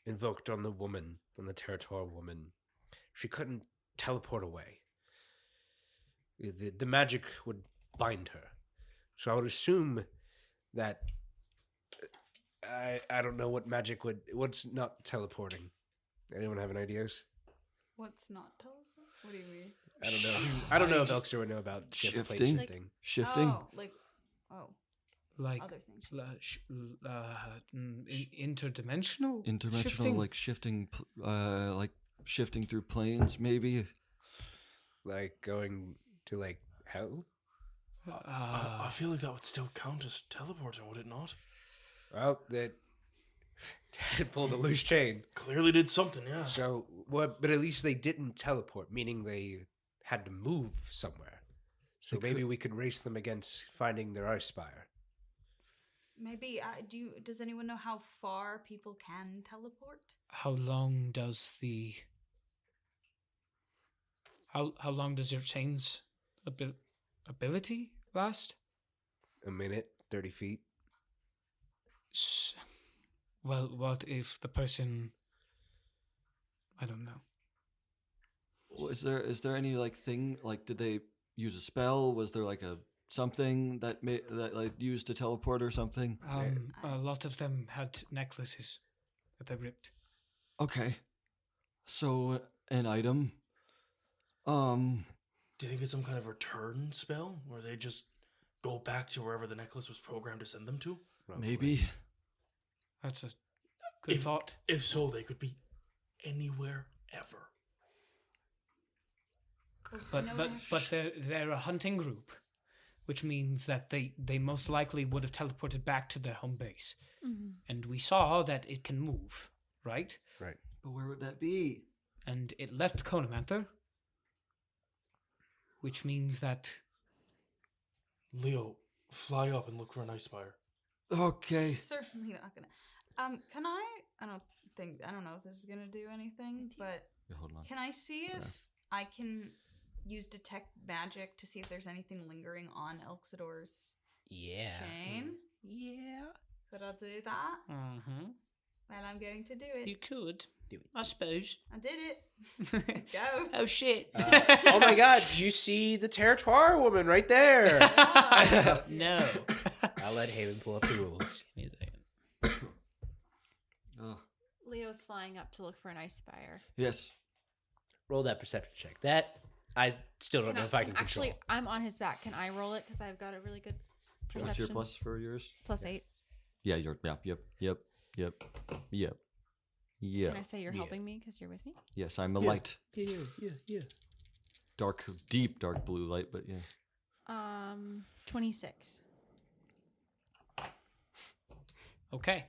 Speaker 2: invoked on the woman, on the Territor woman, she couldn't teleport away. The magic would bind her. So I would assume that I don't know what magic what's not teleporting. Anyone have any ideas?
Speaker 9: What's not teleport? What do you mean?
Speaker 2: I don't know. I don't know if Elkster would know about
Speaker 11: shifting.
Speaker 14: Like
Speaker 9: other things.
Speaker 14: Interdimensional?
Speaker 11: Interdimensional,
Speaker 14: shifting?
Speaker 11: like shifting through planes, maybe.
Speaker 2: Like going to like hell?
Speaker 13: I feel like that would still count as teleporting, would it not?
Speaker 2: Well, that pulled a loose chain.
Speaker 13: Clearly did something, yeah.
Speaker 2: So, but at least they didn't teleport, meaning they had to move somewhere. So maybe we could race them against finding their Ice Spire.
Speaker 9: Maybe. Does anyone know how far people can teleport?
Speaker 14: How long does How long does your chain's ability last?
Speaker 2: A minute, 30 feet.
Speaker 14: Well, what if the person... I don't know.
Speaker 11: Well, is there any like thing, like did they use a spell? Was there like a something that used to teleport or something?
Speaker 14: A lot of them had necklaces that they ripped.
Speaker 11: Okay. So an item.
Speaker 13: Do you think it's some kind of return spell where they just go back to wherever the necklace was programmed to send them to?
Speaker 11: Maybe.
Speaker 14: That's a good thought.
Speaker 13: If so, they could be anywhere ever.
Speaker 14: But they're a hunting group, which means that they most likely would have teleported back to their home base.
Speaker 8: Mm-hmm.
Speaker 14: And we saw that it can move, right?
Speaker 2: Right.
Speaker 11: But where would that be?
Speaker 14: And it left Chronomancer, which means that...
Speaker 13: Leo, fly up and look for an Ice Spire.
Speaker 11: Okay.
Speaker 9: Certainly not gonna. Can I? I don't know if this is gonna do anything, but
Speaker 11: hold on.
Speaker 9: Can I see if I can use detect magic to see if there's anything lingering on Elxidor's chain?
Speaker 14: Yeah.
Speaker 9: Could I do that?
Speaker 14: Mm-hmm.
Speaker 9: Well, I'm going to do it.
Speaker 14: You could. Do it. I suppose.
Speaker 9: I did it. Go.
Speaker 14: Oh, shit.
Speaker 2: Oh my god, you see the Territoire woman right there.
Speaker 14: No.
Speaker 2: I'll let Haven pull up the rules.
Speaker 14: Give me a second.
Speaker 8: Leo's flying up to look for an Ice Spire.
Speaker 11: Yes.
Speaker 2: Roll that perception check. That, I still don't know if I can
Speaker 8: Actually,
Speaker 2: control.
Speaker 8: I'm on his back. Can I roll it? Because I've got a really good perception.
Speaker 11: What's your plus for yours?
Speaker 8: +8.
Speaker 11: Yeah, yep.
Speaker 8: Can I say you're helping me because you're with me?
Speaker 11: Yes, I'm a light.
Speaker 2: Yeah.
Speaker 11: Deep dark blue light, but yeah.
Speaker 8: 26.
Speaker 14: Okay.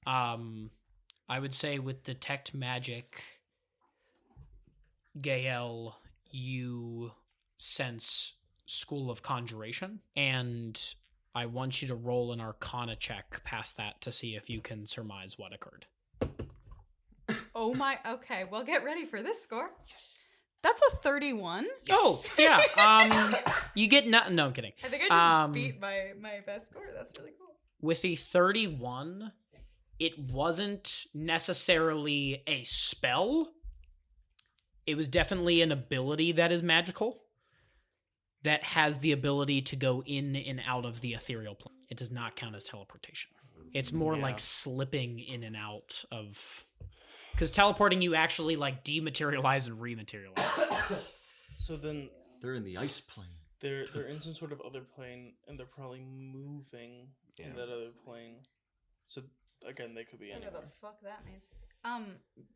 Speaker 14: I would say with detect magic, Gael, you sense School of Conjuration, and I want you to roll an Arcana check past that to see if you can surmise what occurred.
Speaker 9: Oh my. Okay. Well, get ready for this score. That's a 31.
Speaker 14: Oh, yeah. You get no, I'm kidding.
Speaker 9: I think I just beat my best score. That's really cool.
Speaker 14: With the 31, it wasn't necessarily a spell. It was definitely an ability that is magical, that has the ability to go in and out of the ethereal plane. It does not count as teleportation. It's more like slipping in and out of... Because teleporting, you actually like dematerialize and rematerialize.
Speaker 13: So then
Speaker 11: they're in the ice plane.
Speaker 13: They're in some sort of other plane, and they're probably moving in that other plane. So again, they could be anywhere.
Speaker 9: Whatever the fuck that means.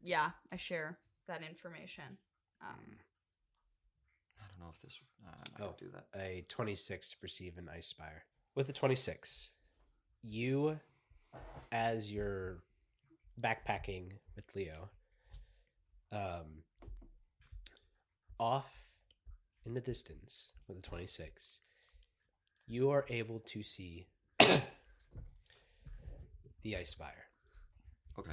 Speaker 9: Yeah, I share that information.
Speaker 11: I don't know if this. I could do that.
Speaker 2: A 26 to perceive an ice spire. With a 26, you, as you're backpacking with Leo, off in the distance with a 26, you are able to see the ice spire.
Speaker 11: Okay.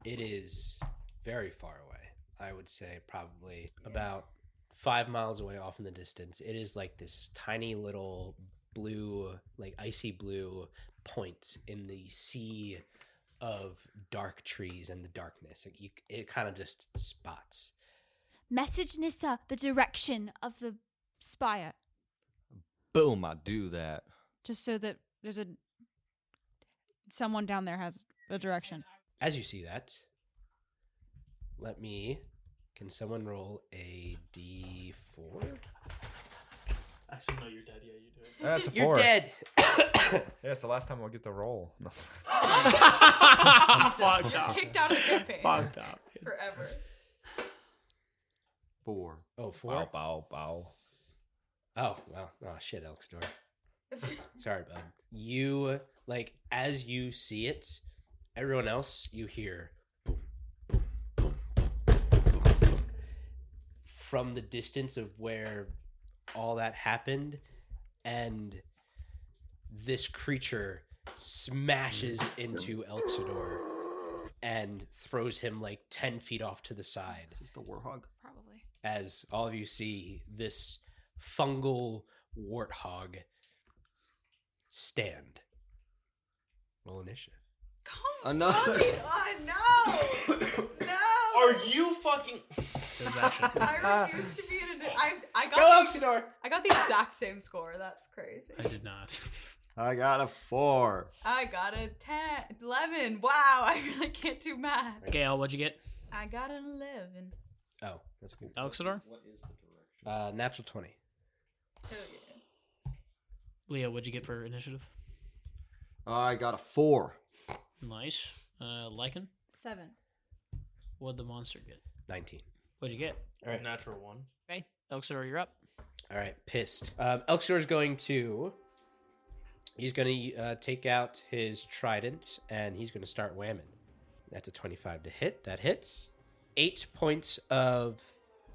Speaker 2: It is very far away. I would say probably about 5 miles away off in the distance. It is like this tiny little blue, like icy blue point in the sea of dark trees and the darkness. It kind of just spots.
Speaker 8: Message Nissa the direction of the spire.
Speaker 11: Boom! I do that.
Speaker 1: Just so that there's someone down there has a direction.
Speaker 2: As you see that, can someone roll a D4?
Speaker 13: Actually, no, you're dead. Yeah, you do it.
Speaker 12: That's a 4.
Speaker 2: You're dead.
Speaker 12: Yeah, it's the last time I'll get the roll. No.
Speaker 9: Jesus, you're kicked out of the campaign.
Speaker 14: Fucked up.
Speaker 9: Forever.
Speaker 11: 4.
Speaker 2: Oh, 4?
Speaker 12: Bow.
Speaker 2: Oh, well. Oh, shit, Elksdor. Sorry, bud. You, as you see it, everyone else, you hear boom, boom, boom, boom, boom, boom, boom, from the distance of where all that happened, and this creature smashes into Elxidor and throws him 10 feet off to the side.
Speaker 11: Is this the warthog?
Speaker 1: Probably.
Speaker 2: As all of you see this fungal warthog stand. Roll initiative.
Speaker 11: Another.
Speaker 9: Oh, no! No!
Speaker 13: Are you fucking...
Speaker 9: I refuse to be in I got
Speaker 2: Go, Elxidor!
Speaker 9: I got the exact same score. That's crazy.
Speaker 14: I did not.
Speaker 11: I got a 4.
Speaker 9: I got a 10, 11. Wow, I really can't do math.
Speaker 14: Gail, what'd you get?
Speaker 9: I got an 11.
Speaker 2: Oh, that's good.
Speaker 14: Elxidor?
Speaker 11: What is the direction?
Speaker 2: Natural 20.
Speaker 9: Hell yeah.
Speaker 14: Leo, what'd you get for initiative?
Speaker 11: I got a 4.
Speaker 14: Nice. Lycan?
Speaker 1: 7.
Speaker 14: What'd the monster get?
Speaker 2: 19.
Speaker 14: What'd you get?
Speaker 2: All right.
Speaker 13: Natural 1.
Speaker 14: Okay. Elxidor, you're up.
Speaker 2: All right, pissed. Elxidor is going to... He's going to take out his trident, and he's going to start whamming. That's a 25 to hit. That hits. 8 points of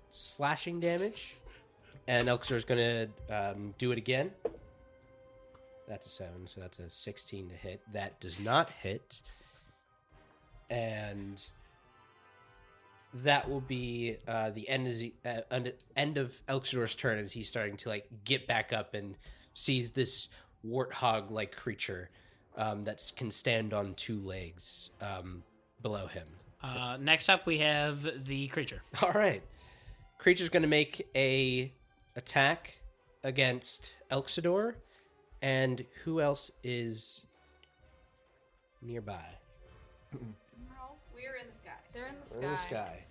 Speaker 2: slashing damage. And Elxidor is going to do it again. That's a 7, so that's a 16 to hit. That does not hit. And that will be the end of Elxidor's turn as he's starting to get back up and sees this warthog-like creature that can stand on 2 legs below him.
Speaker 14: Next up, we have the creature.
Speaker 2: All right. Creature's going to make a attack against Elxidor. And who else is nearby?
Speaker 9: We're in the sky. They're in the
Speaker 2: We're in the sky.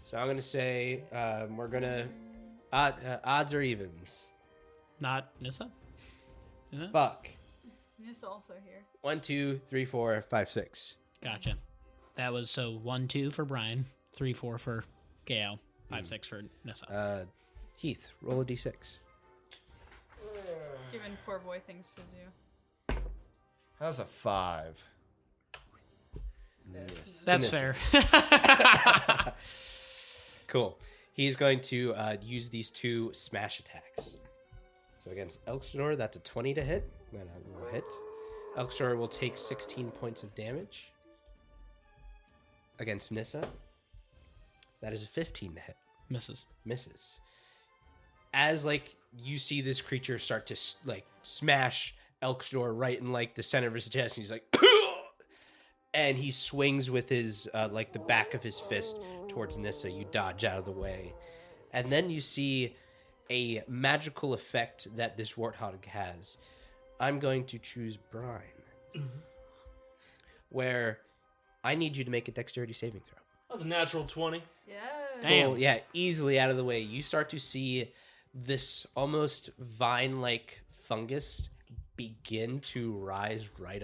Speaker 2: So I'm going to say we're going to... odds or evens?
Speaker 14: Not Nissa? Isn't it?
Speaker 2: Fuck.
Speaker 9: Just also here.
Speaker 2: 1, 2, 3, 4, 5, 6.
Speaker 14: Gotcha. That was 1, 2 for Brian, 3, 4 for Gael, 5, 6 for Nissa.
Speaker 2: Heath, roll a d6.
Speaker 9: Giving poor boy things to do.
Speaker 12: That's a 5.
Speaker 2: Yes.
Speaker 14: That's fair.
Speaker 2: Cool. He's going to use these 2 smash attacks. So against Elxidor, that's a 20 to hit. That will hit. Elxidor will take 16 points of damage. Against Nissa, that is a 15 to hit.
Speaker 14: Misses.
Speaker 2: As like you see this creature start to like smash Elk's door right in like the center of his chest, and he's like, and he swings with his like the back of his fist towards Nissa. You dodge out of the way, and then you see a magical effect that this warthog has. I'm going to choose Brian, where I need you to make a dexterity saving throw.
Speaker 13: That was a natural 20.
Speaker 9: Yeah.
Speaker 2: Cool. Yeah, easily out of the way. You start to see this almost vine-like fungus begin to rise right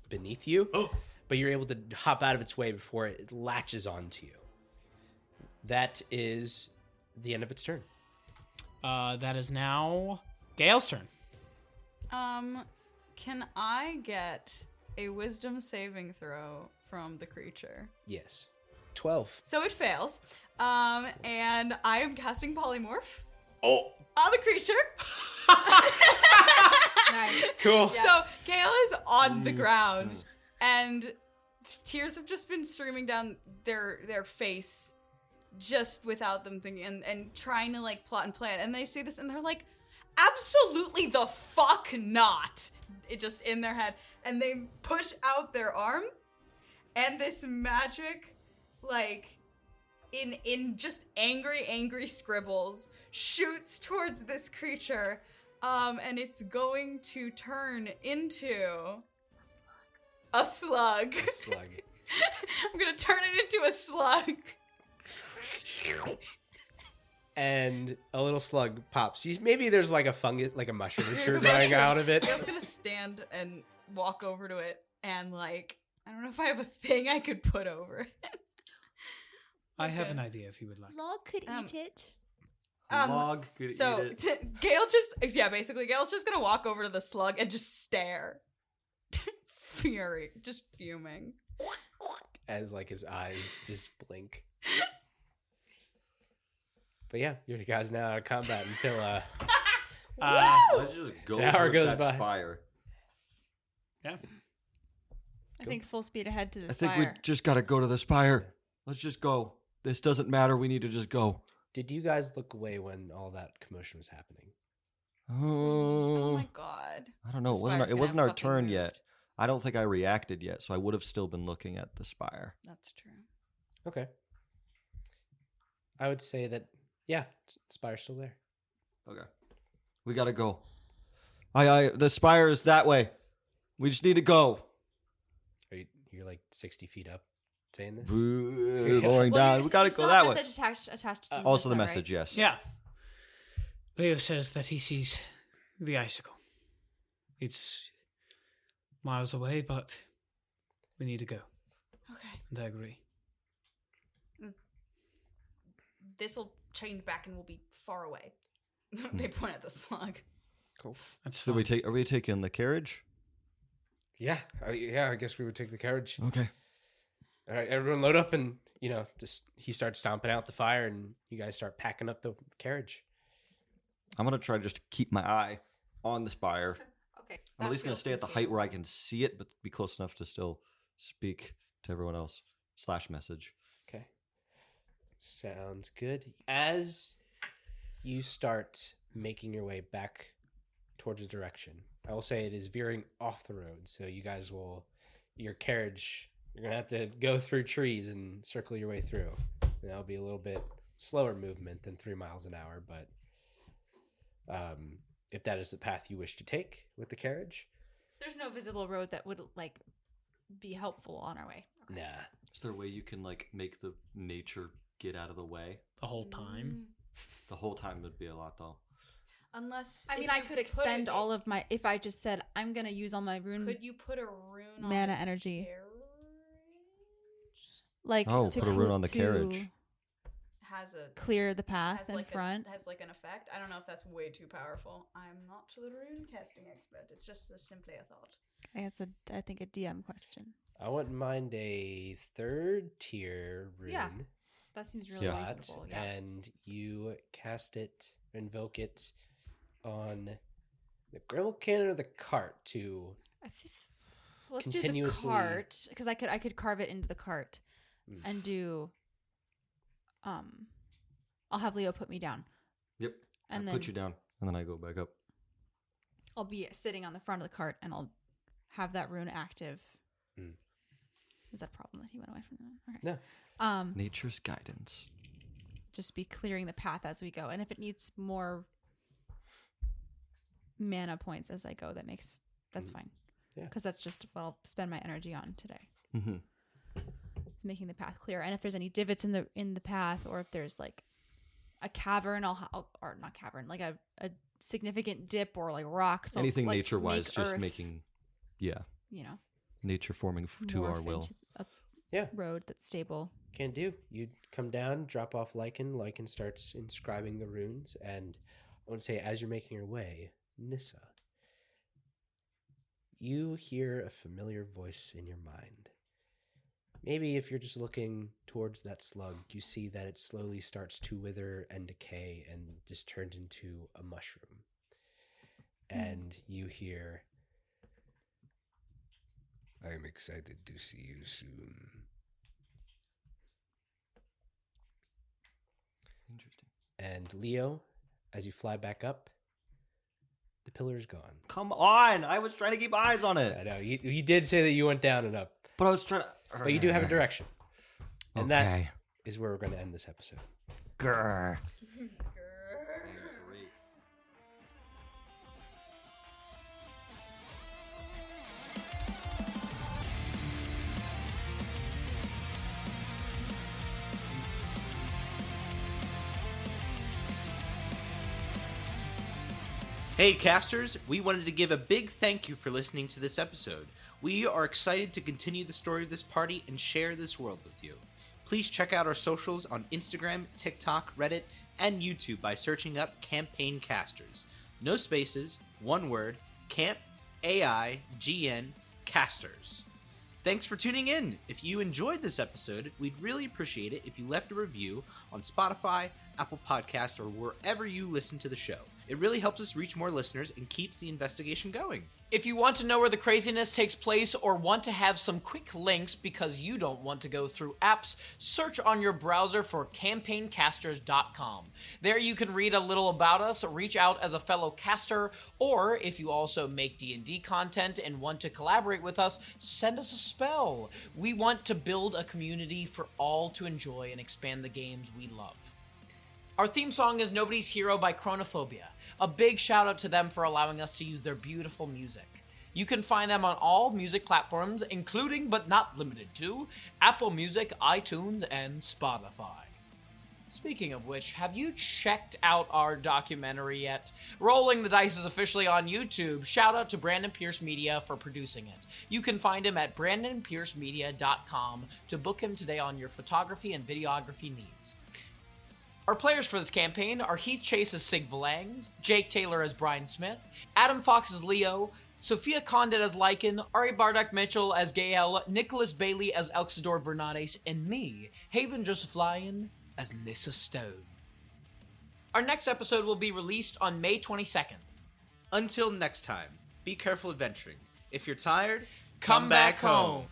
Speaker 2: beneath you.
Speaker 13: Oh.
Speaker 2: But you're able to hop out of its way before it latches onto you. That is the end of its turn.
Speaker 14: That is now Gale's turn.
Speaker 9: Can I get a wisdom saving throw from the creature?
Speaker 2: Yes. 12.
Speaker 9: So it fails. And I am casting polymorph
Speaker 2: Oh.
Speaker 9: on the creature.
Speaker 1: Nice.
Speaker 2: Cool.
Speaker 9: So Gale is on the ground, and tears have just been streaming down their face, just without them thinking, and trying to like plot and plan. And they see this, and they're like, "Absolutely the fuck not!" It just in their head, and they push out their arm, and this magic, like, in just angry scribbles, shoots towards this creature. And it's going to turn into a slug. I'm gonna turn it into a slug.
Speaker 2: And a little slug pops. Maybe there's like a fungus, like a mushroom or two growing out of it.
Speaker 9: Gale's gonna stand and walk over to it, and like, I don't know if I have a thing I could put over it.
Speaker 14: I have an idea if you would like.
Speaker 8: Log could eat it.
Speaker 7: Log could eat it.
Speaker 9: Gale basically Gale's just gonna walk over to the slug and just stare. Just fuming.
Speaker 2: As like his eyes just blink. But yeah, you guys now out of combat until
Speaker 11: let's just go
Speaker 2: an hour
Speaker 11: towards
Speaker 2: goes
Speaker 11: that
Speaker 2: by.
Speaker 11: spire.
Speaker 14: Yeah.
Speaker 8: I think full speed ahead to the
Speaker 11: I think
Speaker 8: spire.
Speaker 11: we just gotta go to the spire. Let's just go. This doesn't matter. We need to just go.
Speaker 2: Did you guys look away when all that commotion was happening?
Speaker 9: Oh my god.
Speaker 11: I don't know.
Speaker 9: The
Speaker 11: It wasn't
Speaker 9: spire's
Speaker 11: our, it
Speaker 9: gonna
Speaker 11: wasn't our
Speaker 9: fucking
Speaker 11: turn
Speaker 9: move.
Speaker 11: yet. I don't think I reacted yet, so I would have still been looking at the spire.
Speaker 9: That's true.
Speaker 2: Okay. I would say that, yeah, spire's still there.
Speaker 11: Okay. We gotta go. The spire is that way. We just need to go.
Speaker 2: You're like 60 feet up saying this?
Speaker 11: Lowering down. We gotta go that way.
Speaker 8: Attached to
Speaker 11: Also the
Speaker 8: right?
Speaker 11: message, yes.
Speaker 14: Yeah. Leo says that he sees the icicle. It's miles away, but we need to go.
Speaker 9: Okay.
Speaker 14: And I agree.
Speaker 9: This will change back and we'll be far away. They point at the slug.
Speaker 2: Cool.
Speaker 14: That's
Speaker 11: So are we taking the carriage?
Speaker 2: Yeah. I guess we would take the carriage.
Speaker 11: Okay.
Speaker 2: All right, everyone load up and, just he starts stomping out the fire and you guys start packing up the carriage.
Speaker 11: I'm gonna try just to keep my eye on the spire.
Speaker 8: Okay.
Speaker 11: I'm at least gonna stay at the height where I can see it, but be close enough to still speak to everyone else. / message.
Speaker 2: Okay. Sounds good. As you start making your way back towards the direction, I will say it is veering off the road, so you guys your carriage, you're going to have to go through trees and circle your way through. And that'll be a little bit slower movement than 3 miles an hour, but if that is the path you wish to take with the carriage.
Speaker 8: There's no visible road that would like be helpful on our way.
Speaker 2: Nah.
Speaker 11: Is there a way you can make the nature get out of the way?
Speaker 14: The whole time?
Speaker 11: The whole time would be a lot though.
Speaker 9: Unless
Speaker 8: I mean, I could expend all of my. If I just said I'm gonna use all my rune.
Speaker 9: Could you put a rune on
Speaker 8: mana
Speaker 9: the
Speaker 8: energy?
Speaker 9: carriage?
Speaker 8: Like
Speaker 11: put a rune on the carriage.
Speaker 9: Has a
Speaker 8: clear the path
Speaker 9: has
Speaker 8: in
Speaker 9: like
Speaker 8: front.
Speaker 9: Has like an effect. I don't know if that's way too powerful. I'm not the rune casting expert. It's just simply a thought.
Speaker 8: I think a DM question.
Speaker 2: I wouldn't mind a 3rd tier rune.
Speaker 8: Yeah, that seems really reasonable. Yeah.
Speaker 2: And you cast it, invoke it on the grimoire cannon or the cart to
Speaker 8: Let's
Speaker 2: continuously
Speaker 8: do the cart because I could carve it into the cart and do.
Speaker 1: I'll have Leo put me down.
Speaker 11: Yep.
Speaker 1: And
Speaker 11: I
Speaker 1: then
Speaker 11: put you down, and then I go back up.
Speaker 1: I'll be sitting on the front of the cart, and I'll have that rune active. Is that a problem that he went away from that? Okay.
Speaker 2: No.
Speaker 11: Nature's guidance.
Speaker 1: Just be clearing the path as we go. And if it needs more mana points as I go, that's fine.
Speaker 2: Yeah.
Speaker 1: Because that's just what I'll spend my energy on today.
Speaker 11: Mm-hmm.
Speaker 1: It's making the path clear. And if there's any divots in the path, or if there's like a cavern, or not cavern, like a significant dip or like rocks.
Speaker 11: Anything
Speaker 1: like,
Speaker 11: nature-wise, just
Speaker 1: earth,
Speaker 11: making, you know, nature forming to our will.
Speaker 1: A road that's stable.
Speaker 2: Can do. You come down, drop off Lycan. Lycan starts inscribing the runes, and I would say as you're making your way, Nissa, you hear a familiar voice in your mind. Maybe if you're just looking towards that slug, you see that it slowly starts to wither and decay and just turns into a mushroom. And you hear, "I'm excited to see you soon."
Speaker 11: Interesting.
Speaker 2: And Leo, as you fly back up, the pillar is gone.
Speaker 11: Come on! I was trying to keep eyes on it.
Speaker 2: I know. You did say that you went down and up.
Speaker 11: But I was trying to...
Speaker 2: But you do have a direction. And that
Speaker 11: Okay.
Speaker 2: is where we're going to end this episode.
Speaker 11: Grr.
Speaker 4: Hey casters, we wanted to give a big thank you for listening to this episode. We are excited to continue the story of this party and share this world with you. Please check out our socials on Instagram, TikTok, Reddit, and YouTube by searching up Campaign Casters. No spaces, one word, Camp AIGN Casters. Thanks for tuning in. If you enjoyed this episode, we'd really appreciate it if you left a review on Spotify, Apple Podcast, or wherever you listen to the show. It really helps us reach more listeners and keeps the investigation going.
Speaker 3: If you want to know where the craziness takes place or want to have some quick links because you don't want to go through apps, search on your browser for campaigncasters.com. There you can read a little about us, reach out as a fellow caster, or if you also make D&D content and want to collaborate with us, send us a spell. We want to build a community for all to enjoy and expand the games we love. Our theme song is Nobody's Hero by Chronophobia. A big shout out to them for allowing us to use their beautiful music. You can find them on all music platforms, including but not limited to Apple Music, iTunes, and Spotify. Speaking of which, have you checked out our documentary yet? Rolling the Dice is officially on YouTube. Shout out to Brandon Pierce Media for producing it. You can find him at brandonpiercemedia.com to book him today on your photography and videography needs. Our players for this campaign are Heath Chase as Sig Valang, Jake Taylor as Brian Smith, Adam Fox as Leo, Sophia Condit as Lycan, Ari Bardak Mitchell as Gael, Nicholas Bailey as Elxidor Vernades, and me, Haven Joseph-Lyon, as Nissa Stone. Our next episode will be released on May 22nd.
Speaker 4: Until next time, be careful adventuring. If you're tired,
Speaker 3: Come back home.